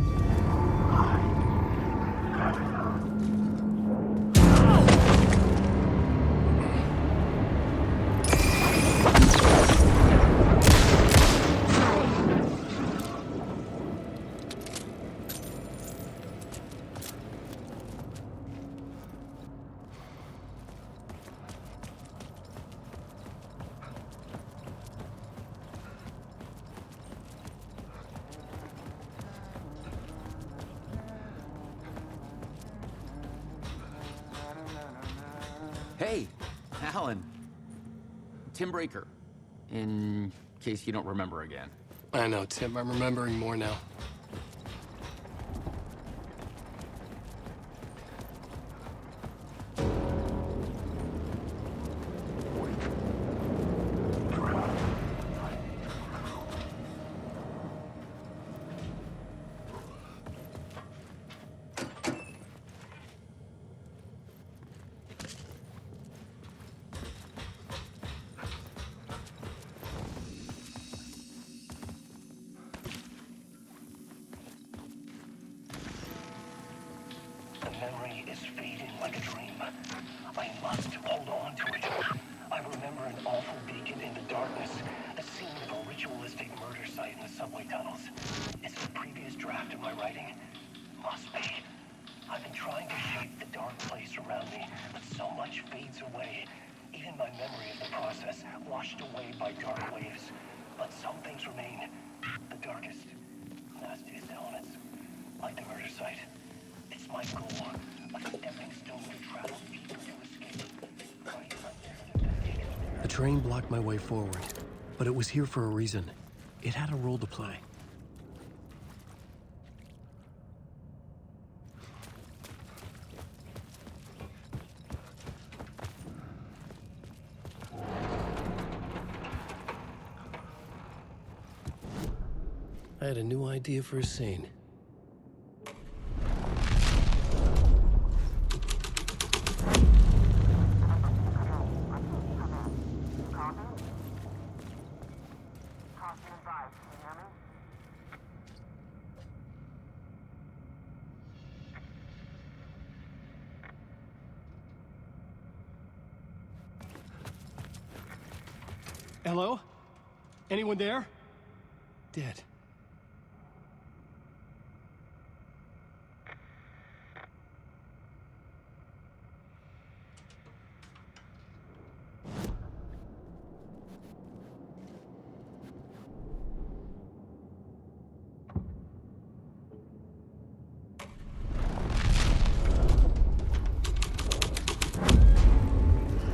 Hey, Alan. Tim Breaker, in case you don't remember again. I know, Tim. I'm remembering more now. The memory is fading like a dream. I must hold on to it. I remember an awful beacon in the darkness, the scene of a ritualistic murder site in the subway tunnels. Is it a previous draft of my writing? Must be. I've been trying to shape the dark place around me, but so much fades away. Even my memory of the process, washed away by dark waves. But some things remain. The darkest, nastiest elements, like the murder site. It's my goal, a stepping stone to travel deeper to escape. The train blocked my way forward, but it was here for a reason. It had a role to play. I had a new idea for a scene. Hello? Anyone there? Dead.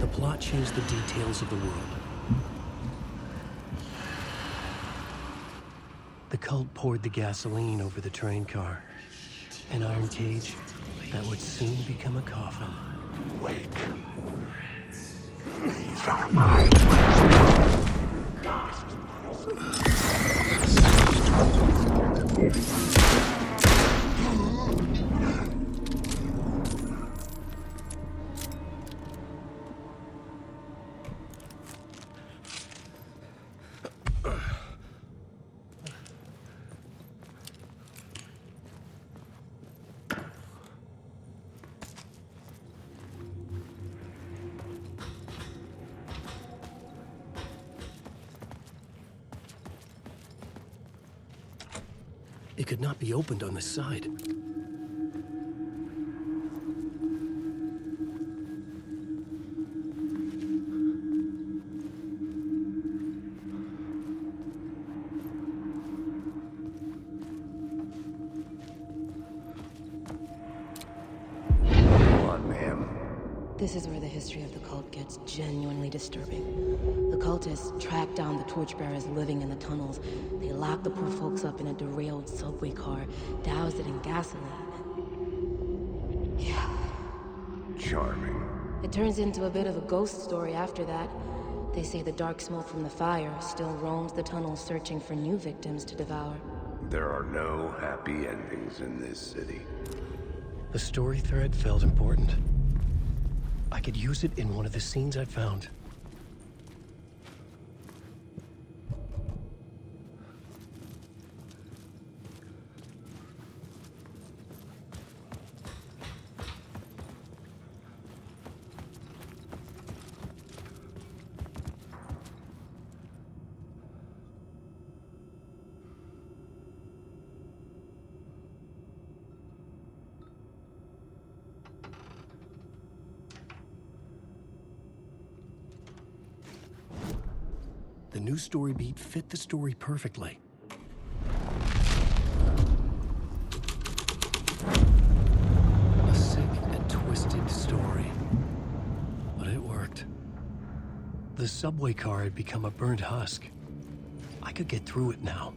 The plot changed the details of the world. The cult poured the gasoline over the train car. An iron cage that would soon become a coffin. Wake. These are my It could not be opened on this side. This is where the history of the cult gets genuinely disturbing. The cultists tracked down the torchbearers living in the tunnels. They locked the poor folks up in a derailed subway car, doused it in gasoline. Yeah. Charming. It turns into a bit of a ghost story after that. They say the dark smoke from the fire still roams the tunnels searching for new victims to devour. There are no happy endings in this city. The story thread felt important. I could use it in one of the scenes I'd found. The new story beat fit the story perfectly. A sick and twisted story. But it worked. The subway car had become a burnt husk. I could get through it now.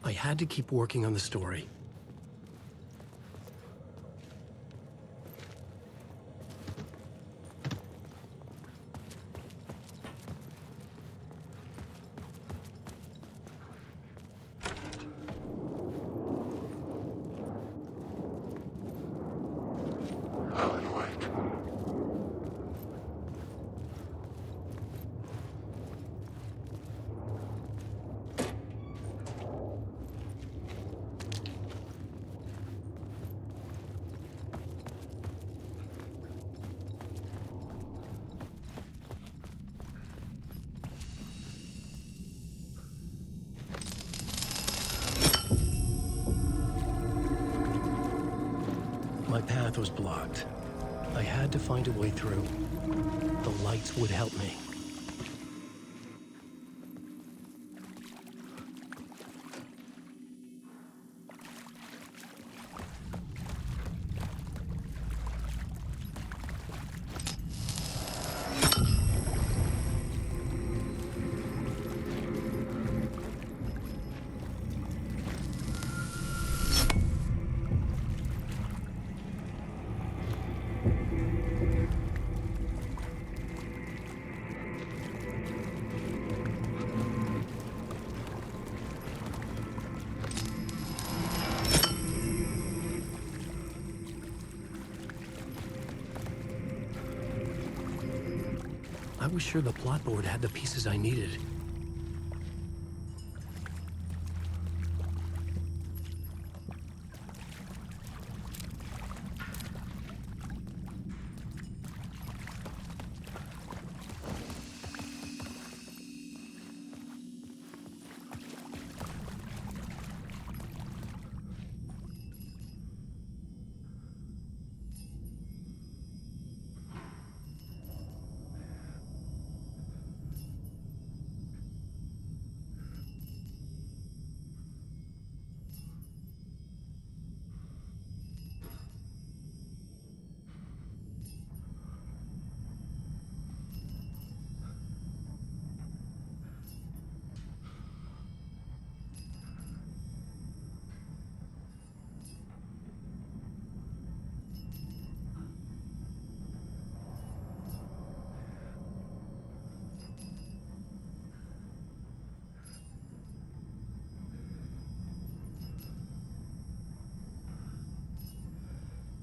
I had to keep working on the story. My path was blocked. I had to find a way through. The lights would help me. I was sure the plot board had the pieces I needed.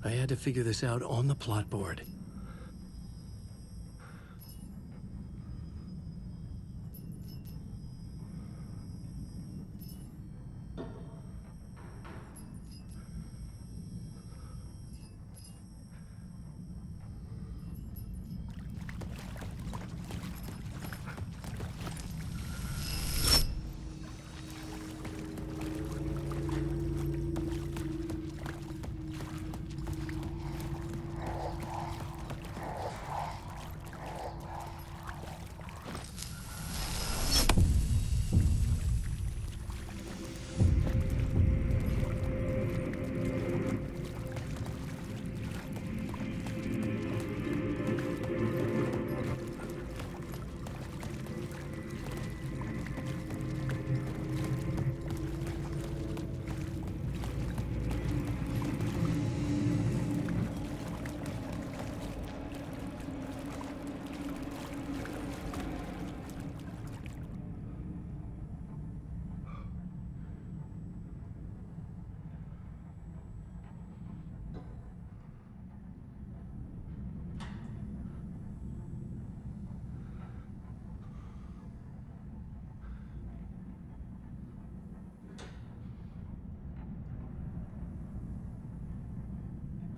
I had to figure this out on the plot board.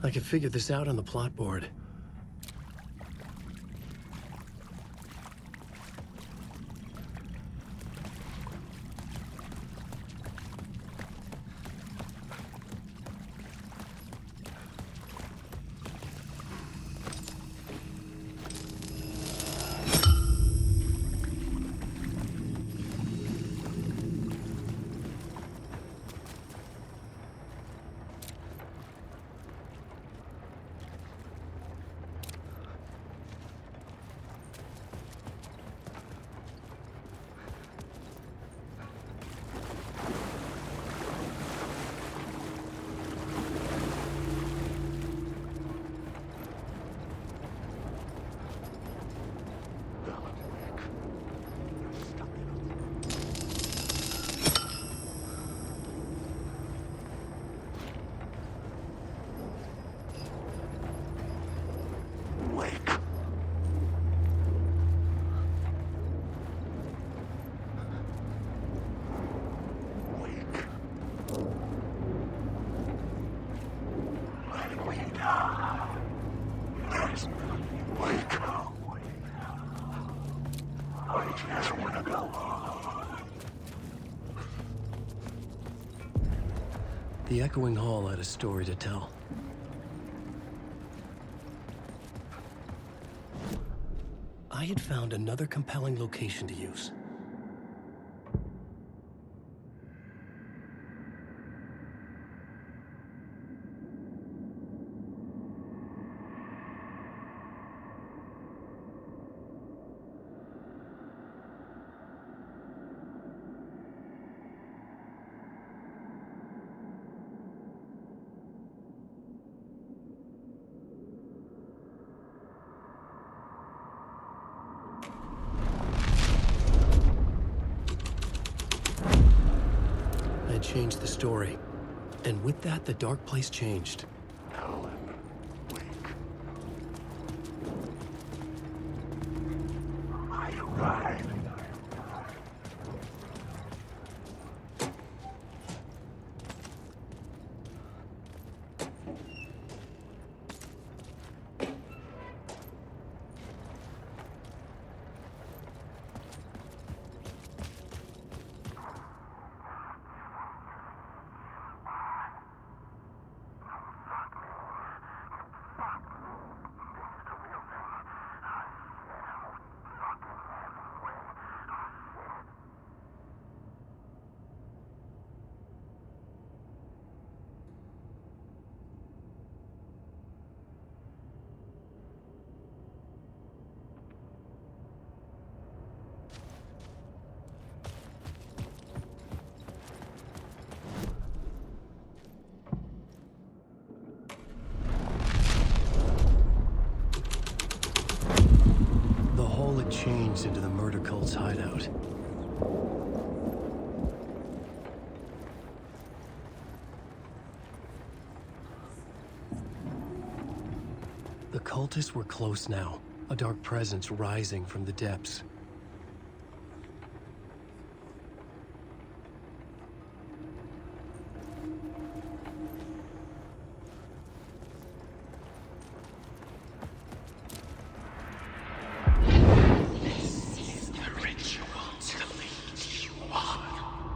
I could figure this out on the plot board. The echoing hall had a story to tell. I had found another compelling location to use. Changed the story. And with that, the dark place changed. Alan, wake. survive. The hole had changed into the murder cult's hideout. The cultists were close now, a dark presence rising from the depths.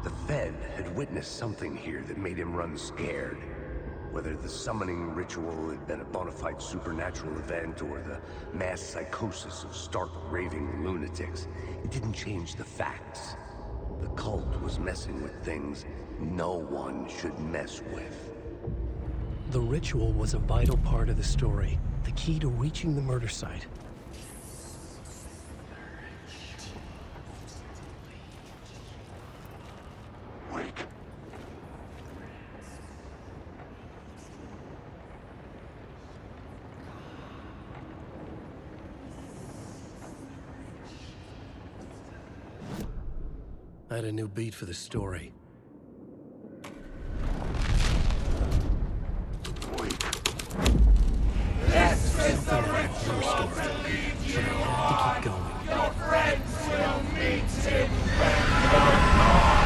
The Fed had witnessed something here that made him run scared. Whether the summoning ritual had been a bona fide supernatural event or the mass psychosis of stark raving lunatics, it didn't change the facts. The cult was messing with things no one should mess with. The ritual was a vital part of the story, the key to reaching the murder site. I had a new beat for the story. This is the ritual to lead you on. Your friends will meet him when you're gone.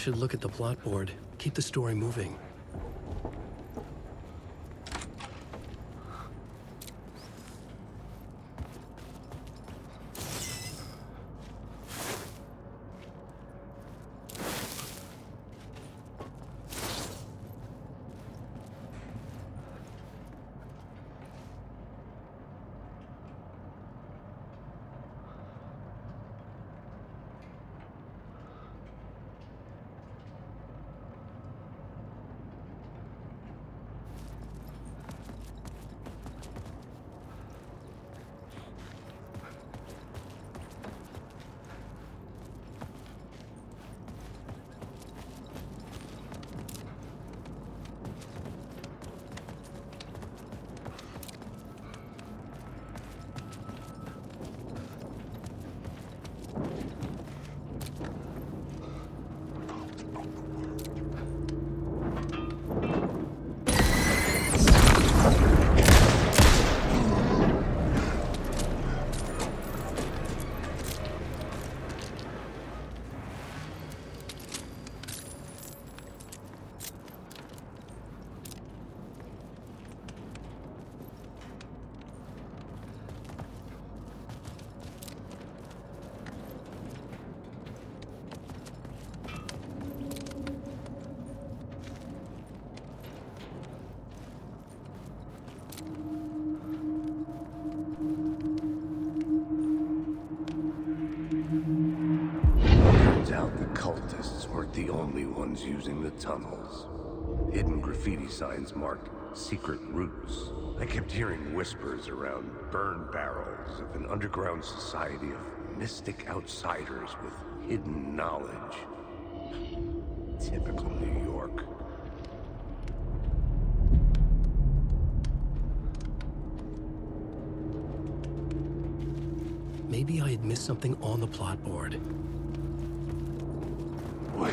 should look at the plot board. Keep the story moving. Turns out the cultists weren't the only ones using the tunnels. Hidden graffiti signs marked secret routes. I kept hearing whispers around burn barrels of an underground society of mystic outsiders with hidden knowledge. Typical New York. Maybe I had missed something on the plot board. Wait.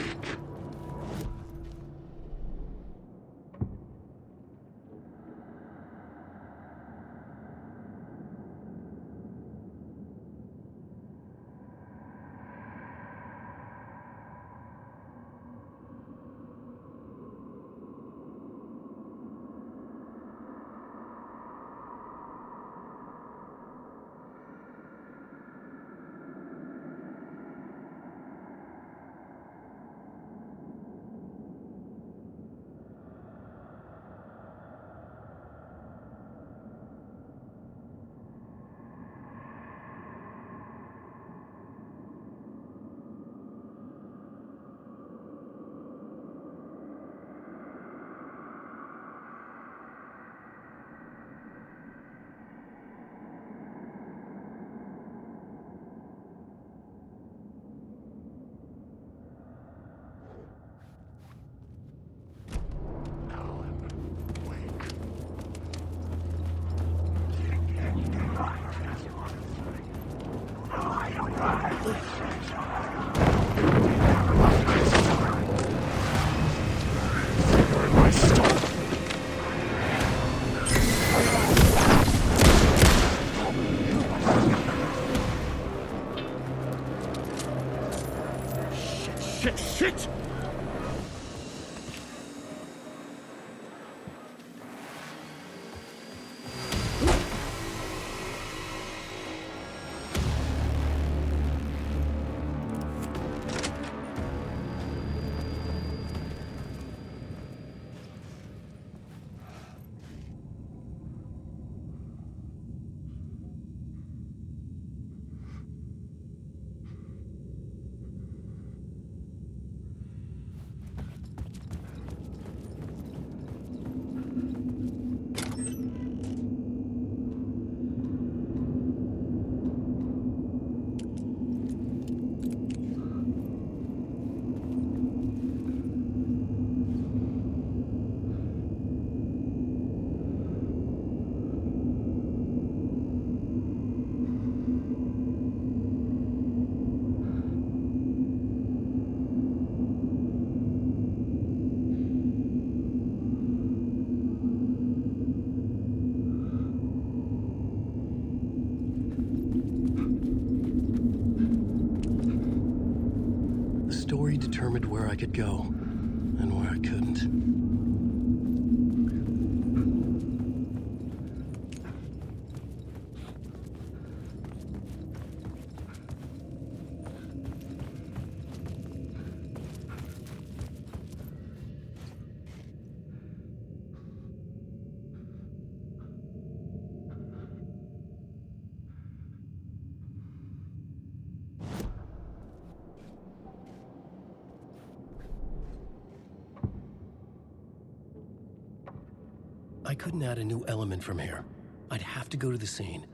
could go, and where I couldn't. I couldn't add a new element from here. I'd have to go to the scene.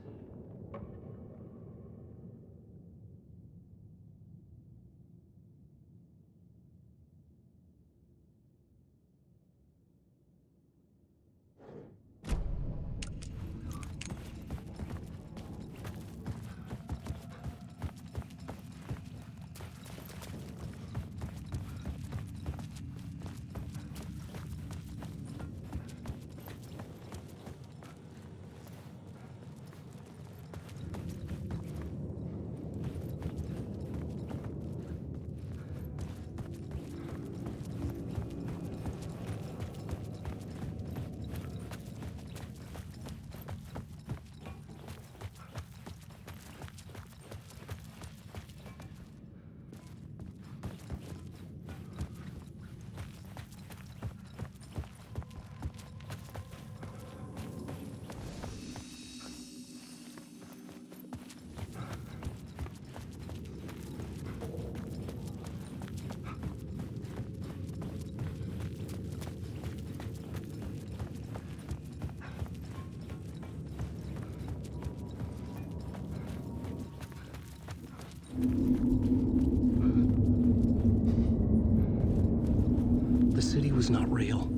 The city was not real.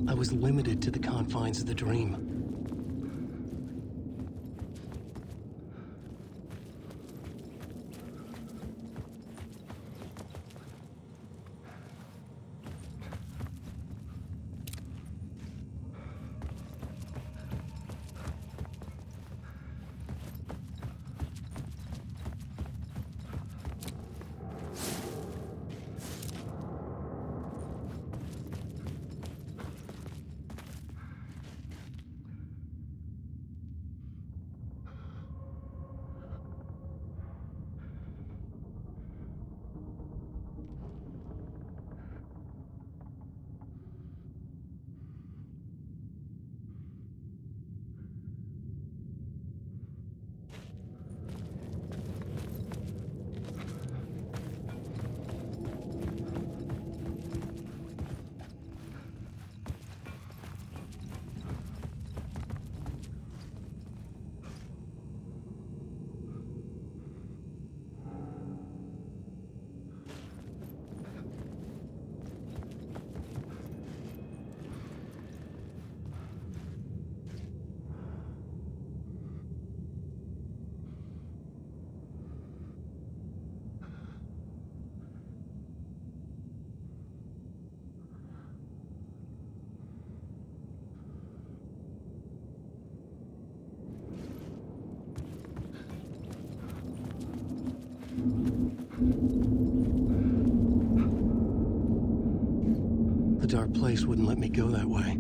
I was limited to the confines of the dream. The dark place wouldn't let me go that way.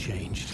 changed.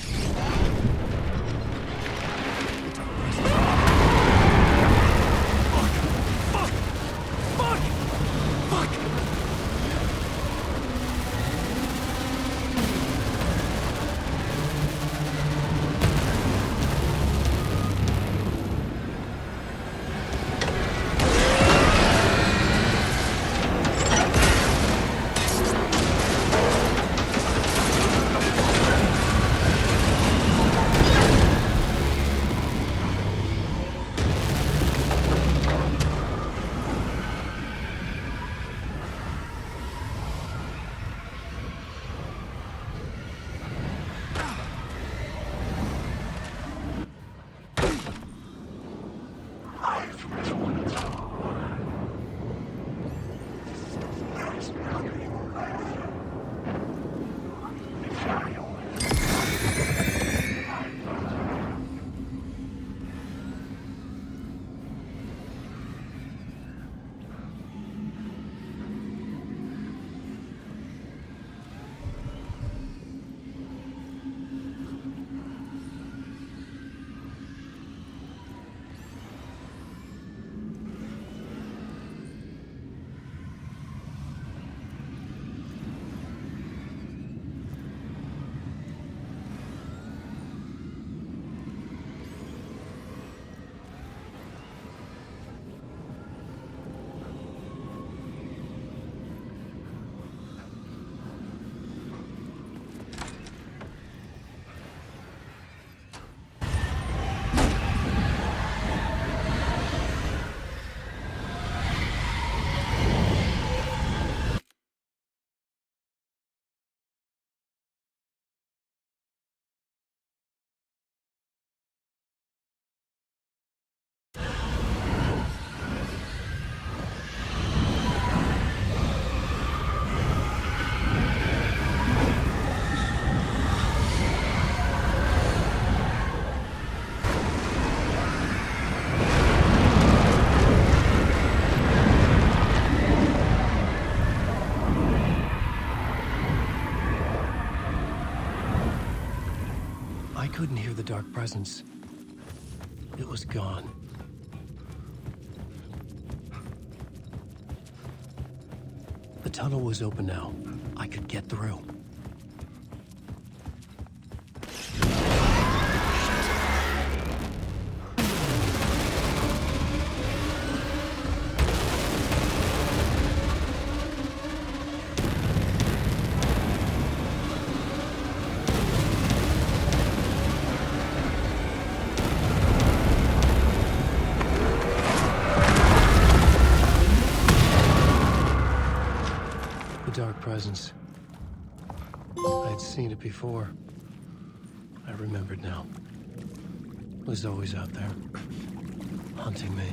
I couldn't hear the dark presence. It was gone. The tunnel was open now. I could get through. Dark presence. I'd seen it before. I remembered now. It was always out there, hunting me.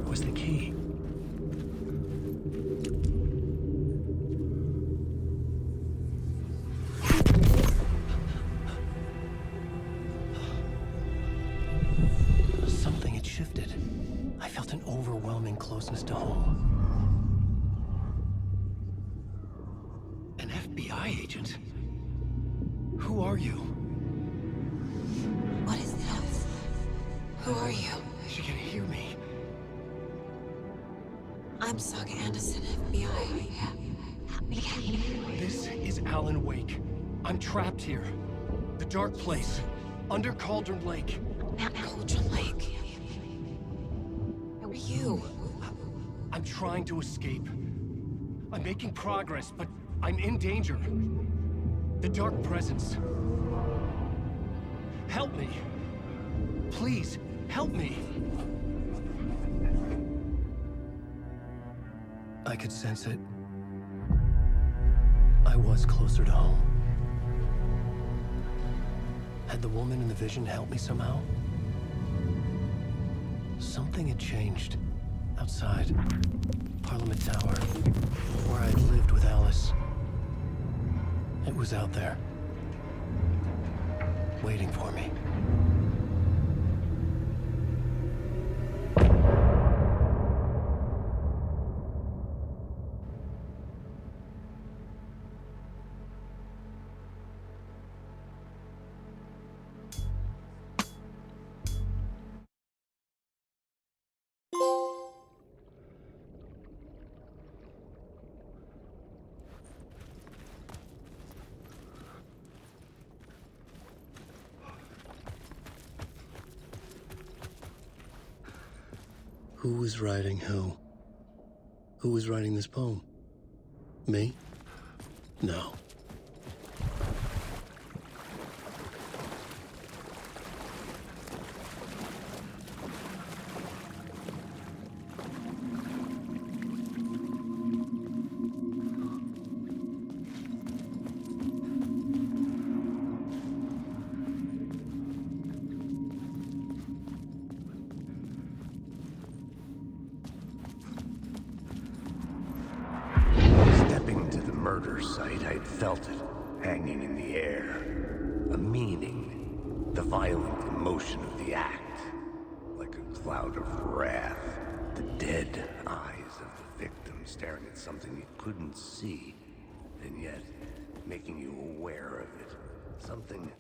Was the key. Something had shifted. I felt an overwhelming closeness to home. An FBI agent? Who are you? What is this? Who are you? She can hear me. I'm Saga Anderson, FBI. This is Alan Wake. I'm trapped here. The dark place. Under Cauldron Lake. Cauldron Lake? Who are you? I'm trying to escape. I'm making progress, but I'm in danger. The dark presence. Help me. Please, help me. I could sense it. I was closer to home. Had the woman in the vision helped me somehow? Something had changed. Outside. Parliament Tower. Where I'd lived with Alice. It was out there. Waiting for me. Who was writing who? Who was writing this poem? Me? No. Murder site, I'd felt it, hanging in the air. A meaning, the violent emotion of the act. Like a cloud of wrath, the dead eyes of the victim staring at something you couldn't see, and yet making you aware of it. Something...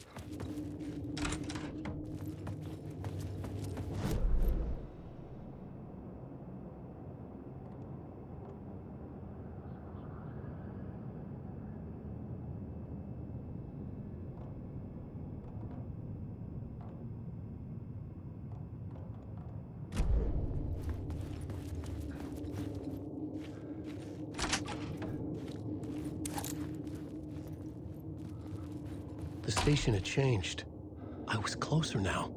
The station had changed. I was closer now.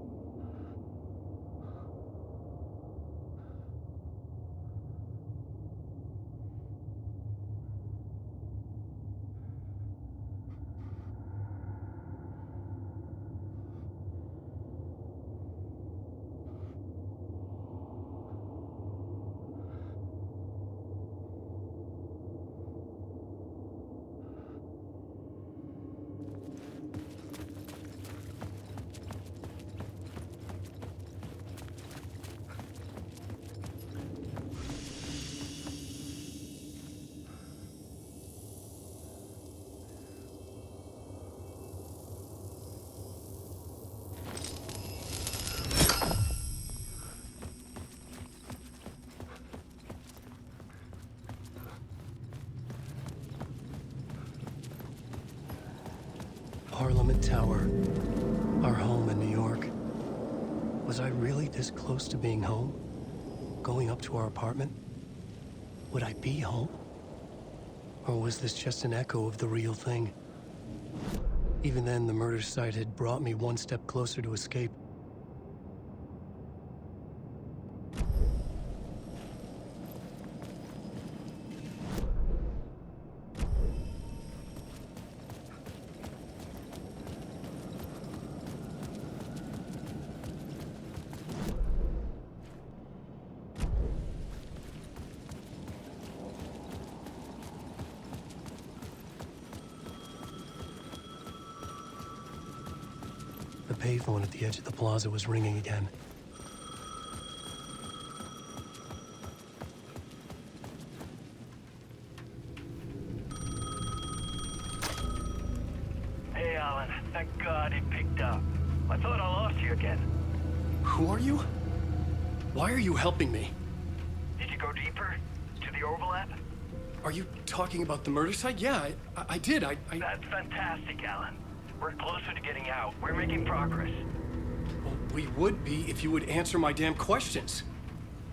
Parliament Tower, our home in New York. Was I really this close to being home? Going up to our apartment? Would I be home? Or was this just an echo of the real thing? Even then, the murder site had brought me one step closer to escape. The payphone at the edge of the plaza was ringing again. Hey, Alan. Thank God he picked up. I thought I lost you again. Who are you? Why are you helping me? Did you go deeper? To the overlap? Are you talking about the murder site? Yeah, I did. That's fantastic, Alan. We're closer to getting out. We're making progress. Well, we would be if you would answer my damn questions.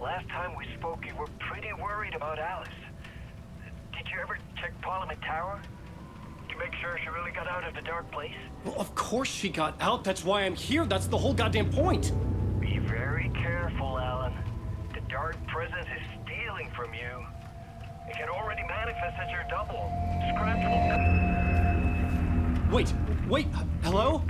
Last time we spoke, you were pretty worried about Alice. Did you ever check Parliament Tower? To make sure she really got out of the dark place? Well, of course she got out. That's why I'm here. That's the whole goddamn point. Be very careful, Alan. The dark presence is stealing from you. It can already manifest as your double. Scratch will... Wait, hello?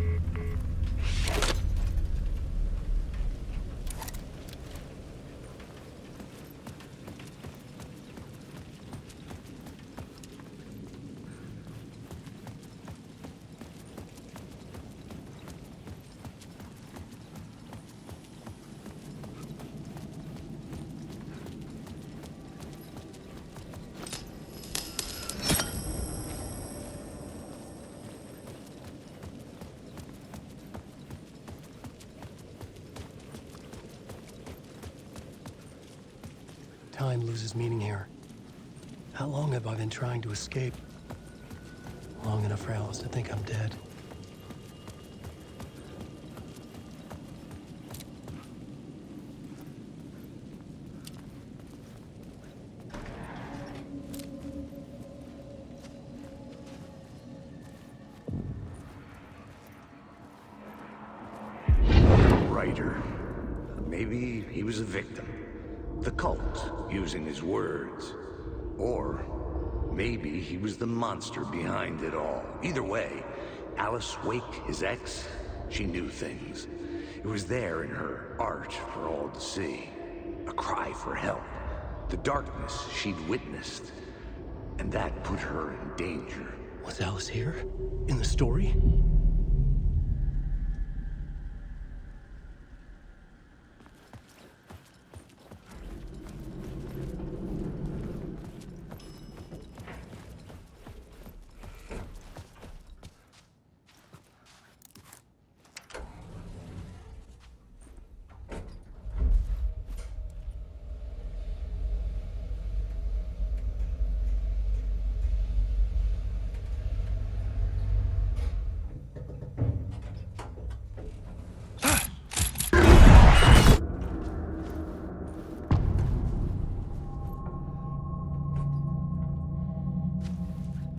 Time loses meaning here. How long have I been trying to escape? Long enough for Alice to think I'm dead. Writer. Maybe he was a victim. The cult, using his words. Or maybe he was the monster behind it all. Either way, Alice Wake, his ex, she knew things. It was there in her art for all to see. A cry for help. The darkness she'd witnessed. And that put her in danger. Was Alice here? In the story?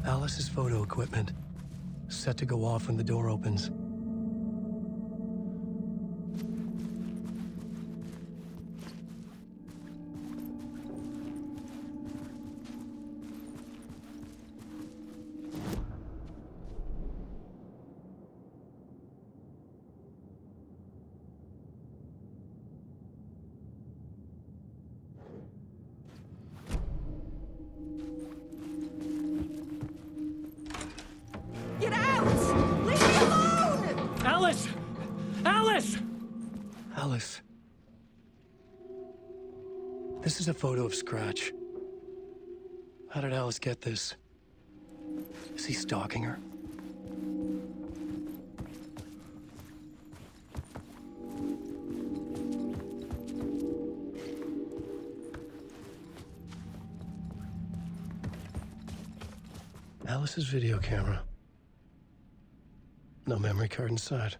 Alice's photo equipment, set to go off when the door opens. Get out! Leave me alone! Alice! Alice! Alice. This is a photo of Scratch. How did Alice get this? Is he stalking her? Alice's video camera. No memory card inside.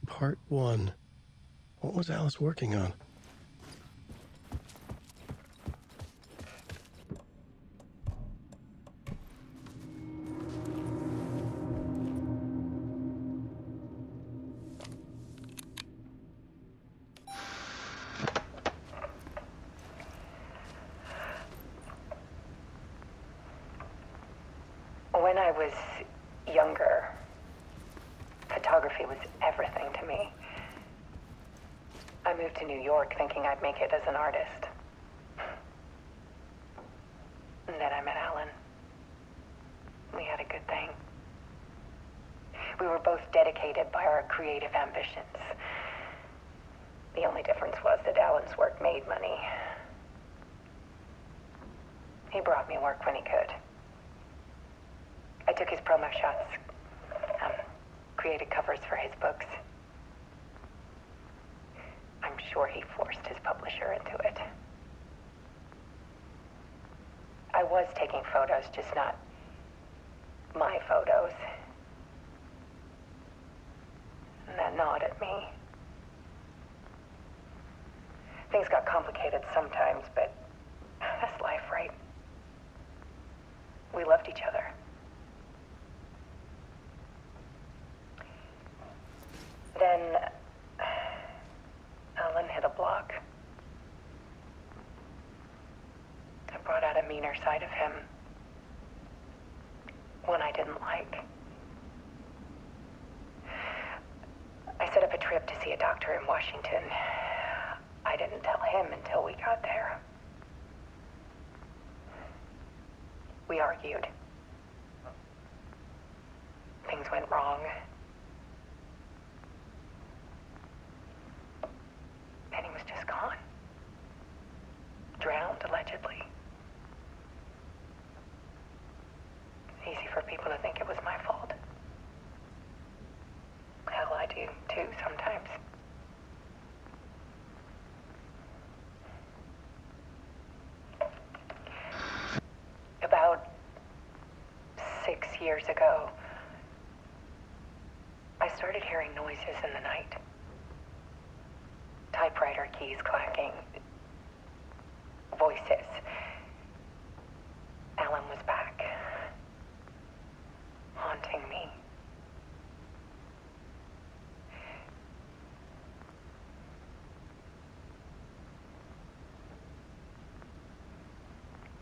Part 1. What was Alice working on? When I was younger, photography was everything to me. I moved to New York thinking I'd make it as an artist. And then I met Alan. We had a good thing. We were both dedicated by our creative ambitions. The only difference was that Alan's work made money. He brought me work when he could. I took his promo shots, created covers for his books. I'm sure he forced his publisher into it. I was taking photos, just not my photos. And that gnawed at me. Things got complicated sometimes, but that's life, right? We loved each other. Then Alan hit a block. I brought out a meaner side of him. One I didn't like. I set up a trip to see a doctor in Washington. I didn't tell him until we got there. We argued. Things went wrong. And he was just gone. Drowned, allegedly. Easy for people to think it was my fault. Hell, I do too sometimes. About 6 years ago, I started hearing noises in the night. Typewriter keys clacking. Voices. Alan was back. Haunting me.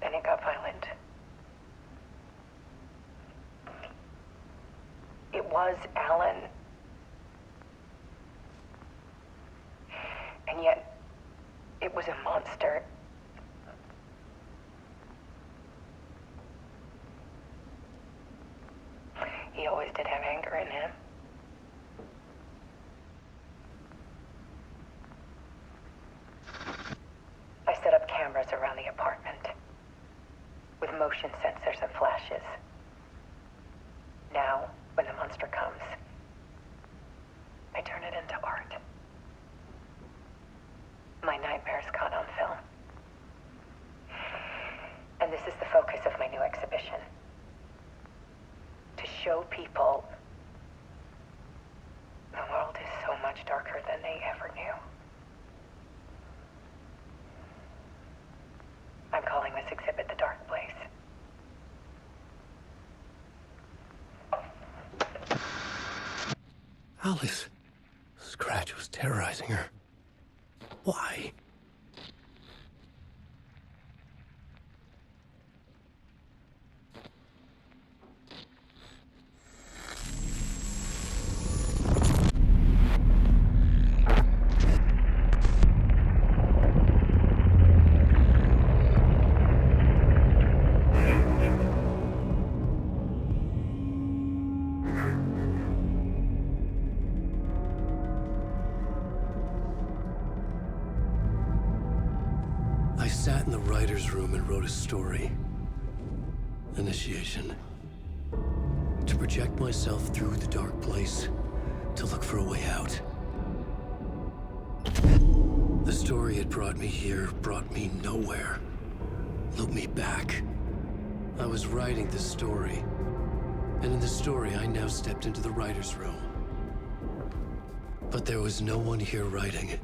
Then it got violent. It was Alan. And yet, it was a monster. He always did have anger in him. I set up cameras around the apartment with motion sensors and flashes. Now, when the monster comes, I turn it into art. My nightmares caught on film. And this is the focus of my new exhibition. To show people the world is so much darker than they ever knew. I'm calling this exhibit The Dark Place. Alice. Scratch was terrorizing her. Why? I sat in the writer's room and wrote a story. Initiation. To project myself through the dark place, to look for a way out. The story had brought me here, brought me nowhere. Looped me back. I was writing the story. And in the story, I now stepped into the writer's room. But there was no one here writing it.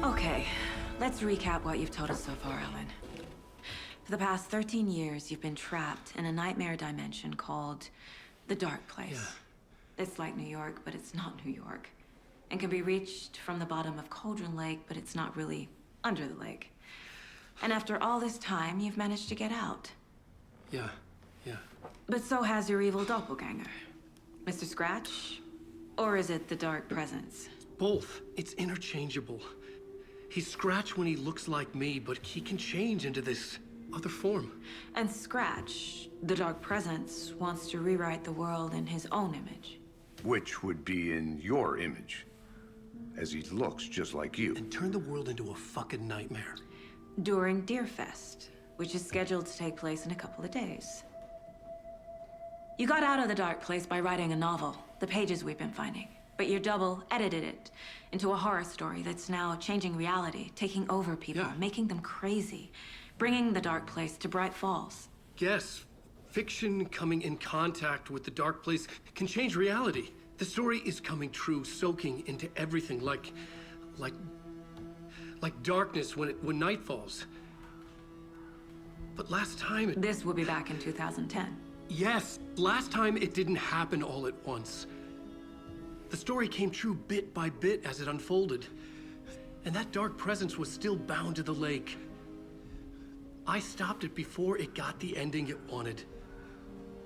Okay, let's recap what you've told us so far, Ellen. For the past 13 years, you've been trapped in a nightmare dimension called the Dark Place. Yeah. It's like New York, but it's not New York. And can be reached from the bottom of Cauldron Lake, but it's not really under the lake. And after all this time, you've managed to get out. Yeah. But so has your evil doppelganger. Mr. Scratch? Or is it the Dark Presence? Both. It's interchangeable. He's Scratch when he looks like me, but he can change into this other form. And Scratch, the Dark Presence, wants to rewrite the world in his own image. Which would be in your image, as he looks just like you. And turn the world into a fucking nightmare. During Deerfest, which is scheduled to take place in a couple of days. You got out of the Dark Place by writing a novel, the pages we've been finding. But your double edited it into a horror story that's now changing reality, taking over people, making them crazy, bringing the Dark Place to Bright Falls. Yes, fiction coming in contact with the Dark Place can change reality. The story is coming true, soaking into everything, like darkness when night falls. But last time This will be back in 2010. Yes, last time it didn't happen all at once. The story came true bit by bit as it unfolded. And that dark presence was still bound to the lake. I stopped it before it got the ending it wanted.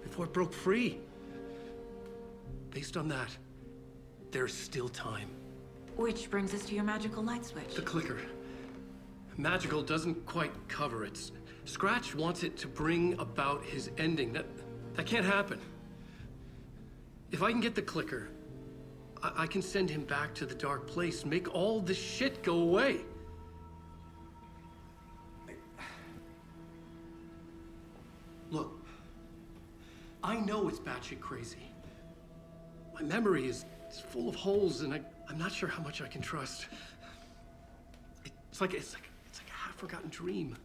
Before it broke free. Based on that, there's still time. Which brings us to your magical light switch. The clicker. Magical doesn't quite cover it. Scratch wants it to bring about his ending. That can't happen. If I can get the clicker, I can send him back to the Dark Place, make all this shit go away. Look, I know it's batshit crazy. My memory is full of holes, and I'm not sure how much I can trust. It's like a half-forgotten dream.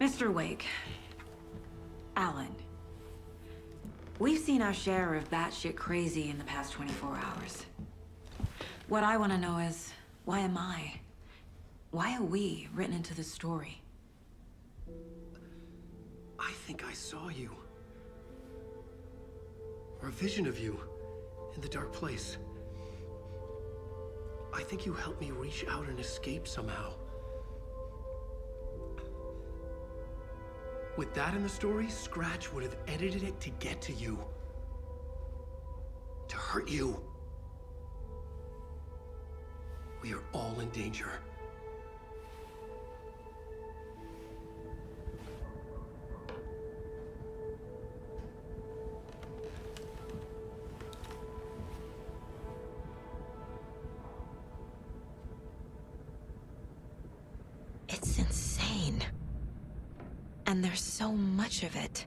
Mr. Wake, Alan, we've seen our share of batshit crazy in the past 24 hours. What I want to know is, why am I? Why are we written into the story? I think I saw you. Or a vision of you in the Dark Place. I think you helped me reach out and escape somehow. With that in the story, Scratch would have edited it to get to you. To hurt you. We are all in danger. It's insane. And there's so much of it.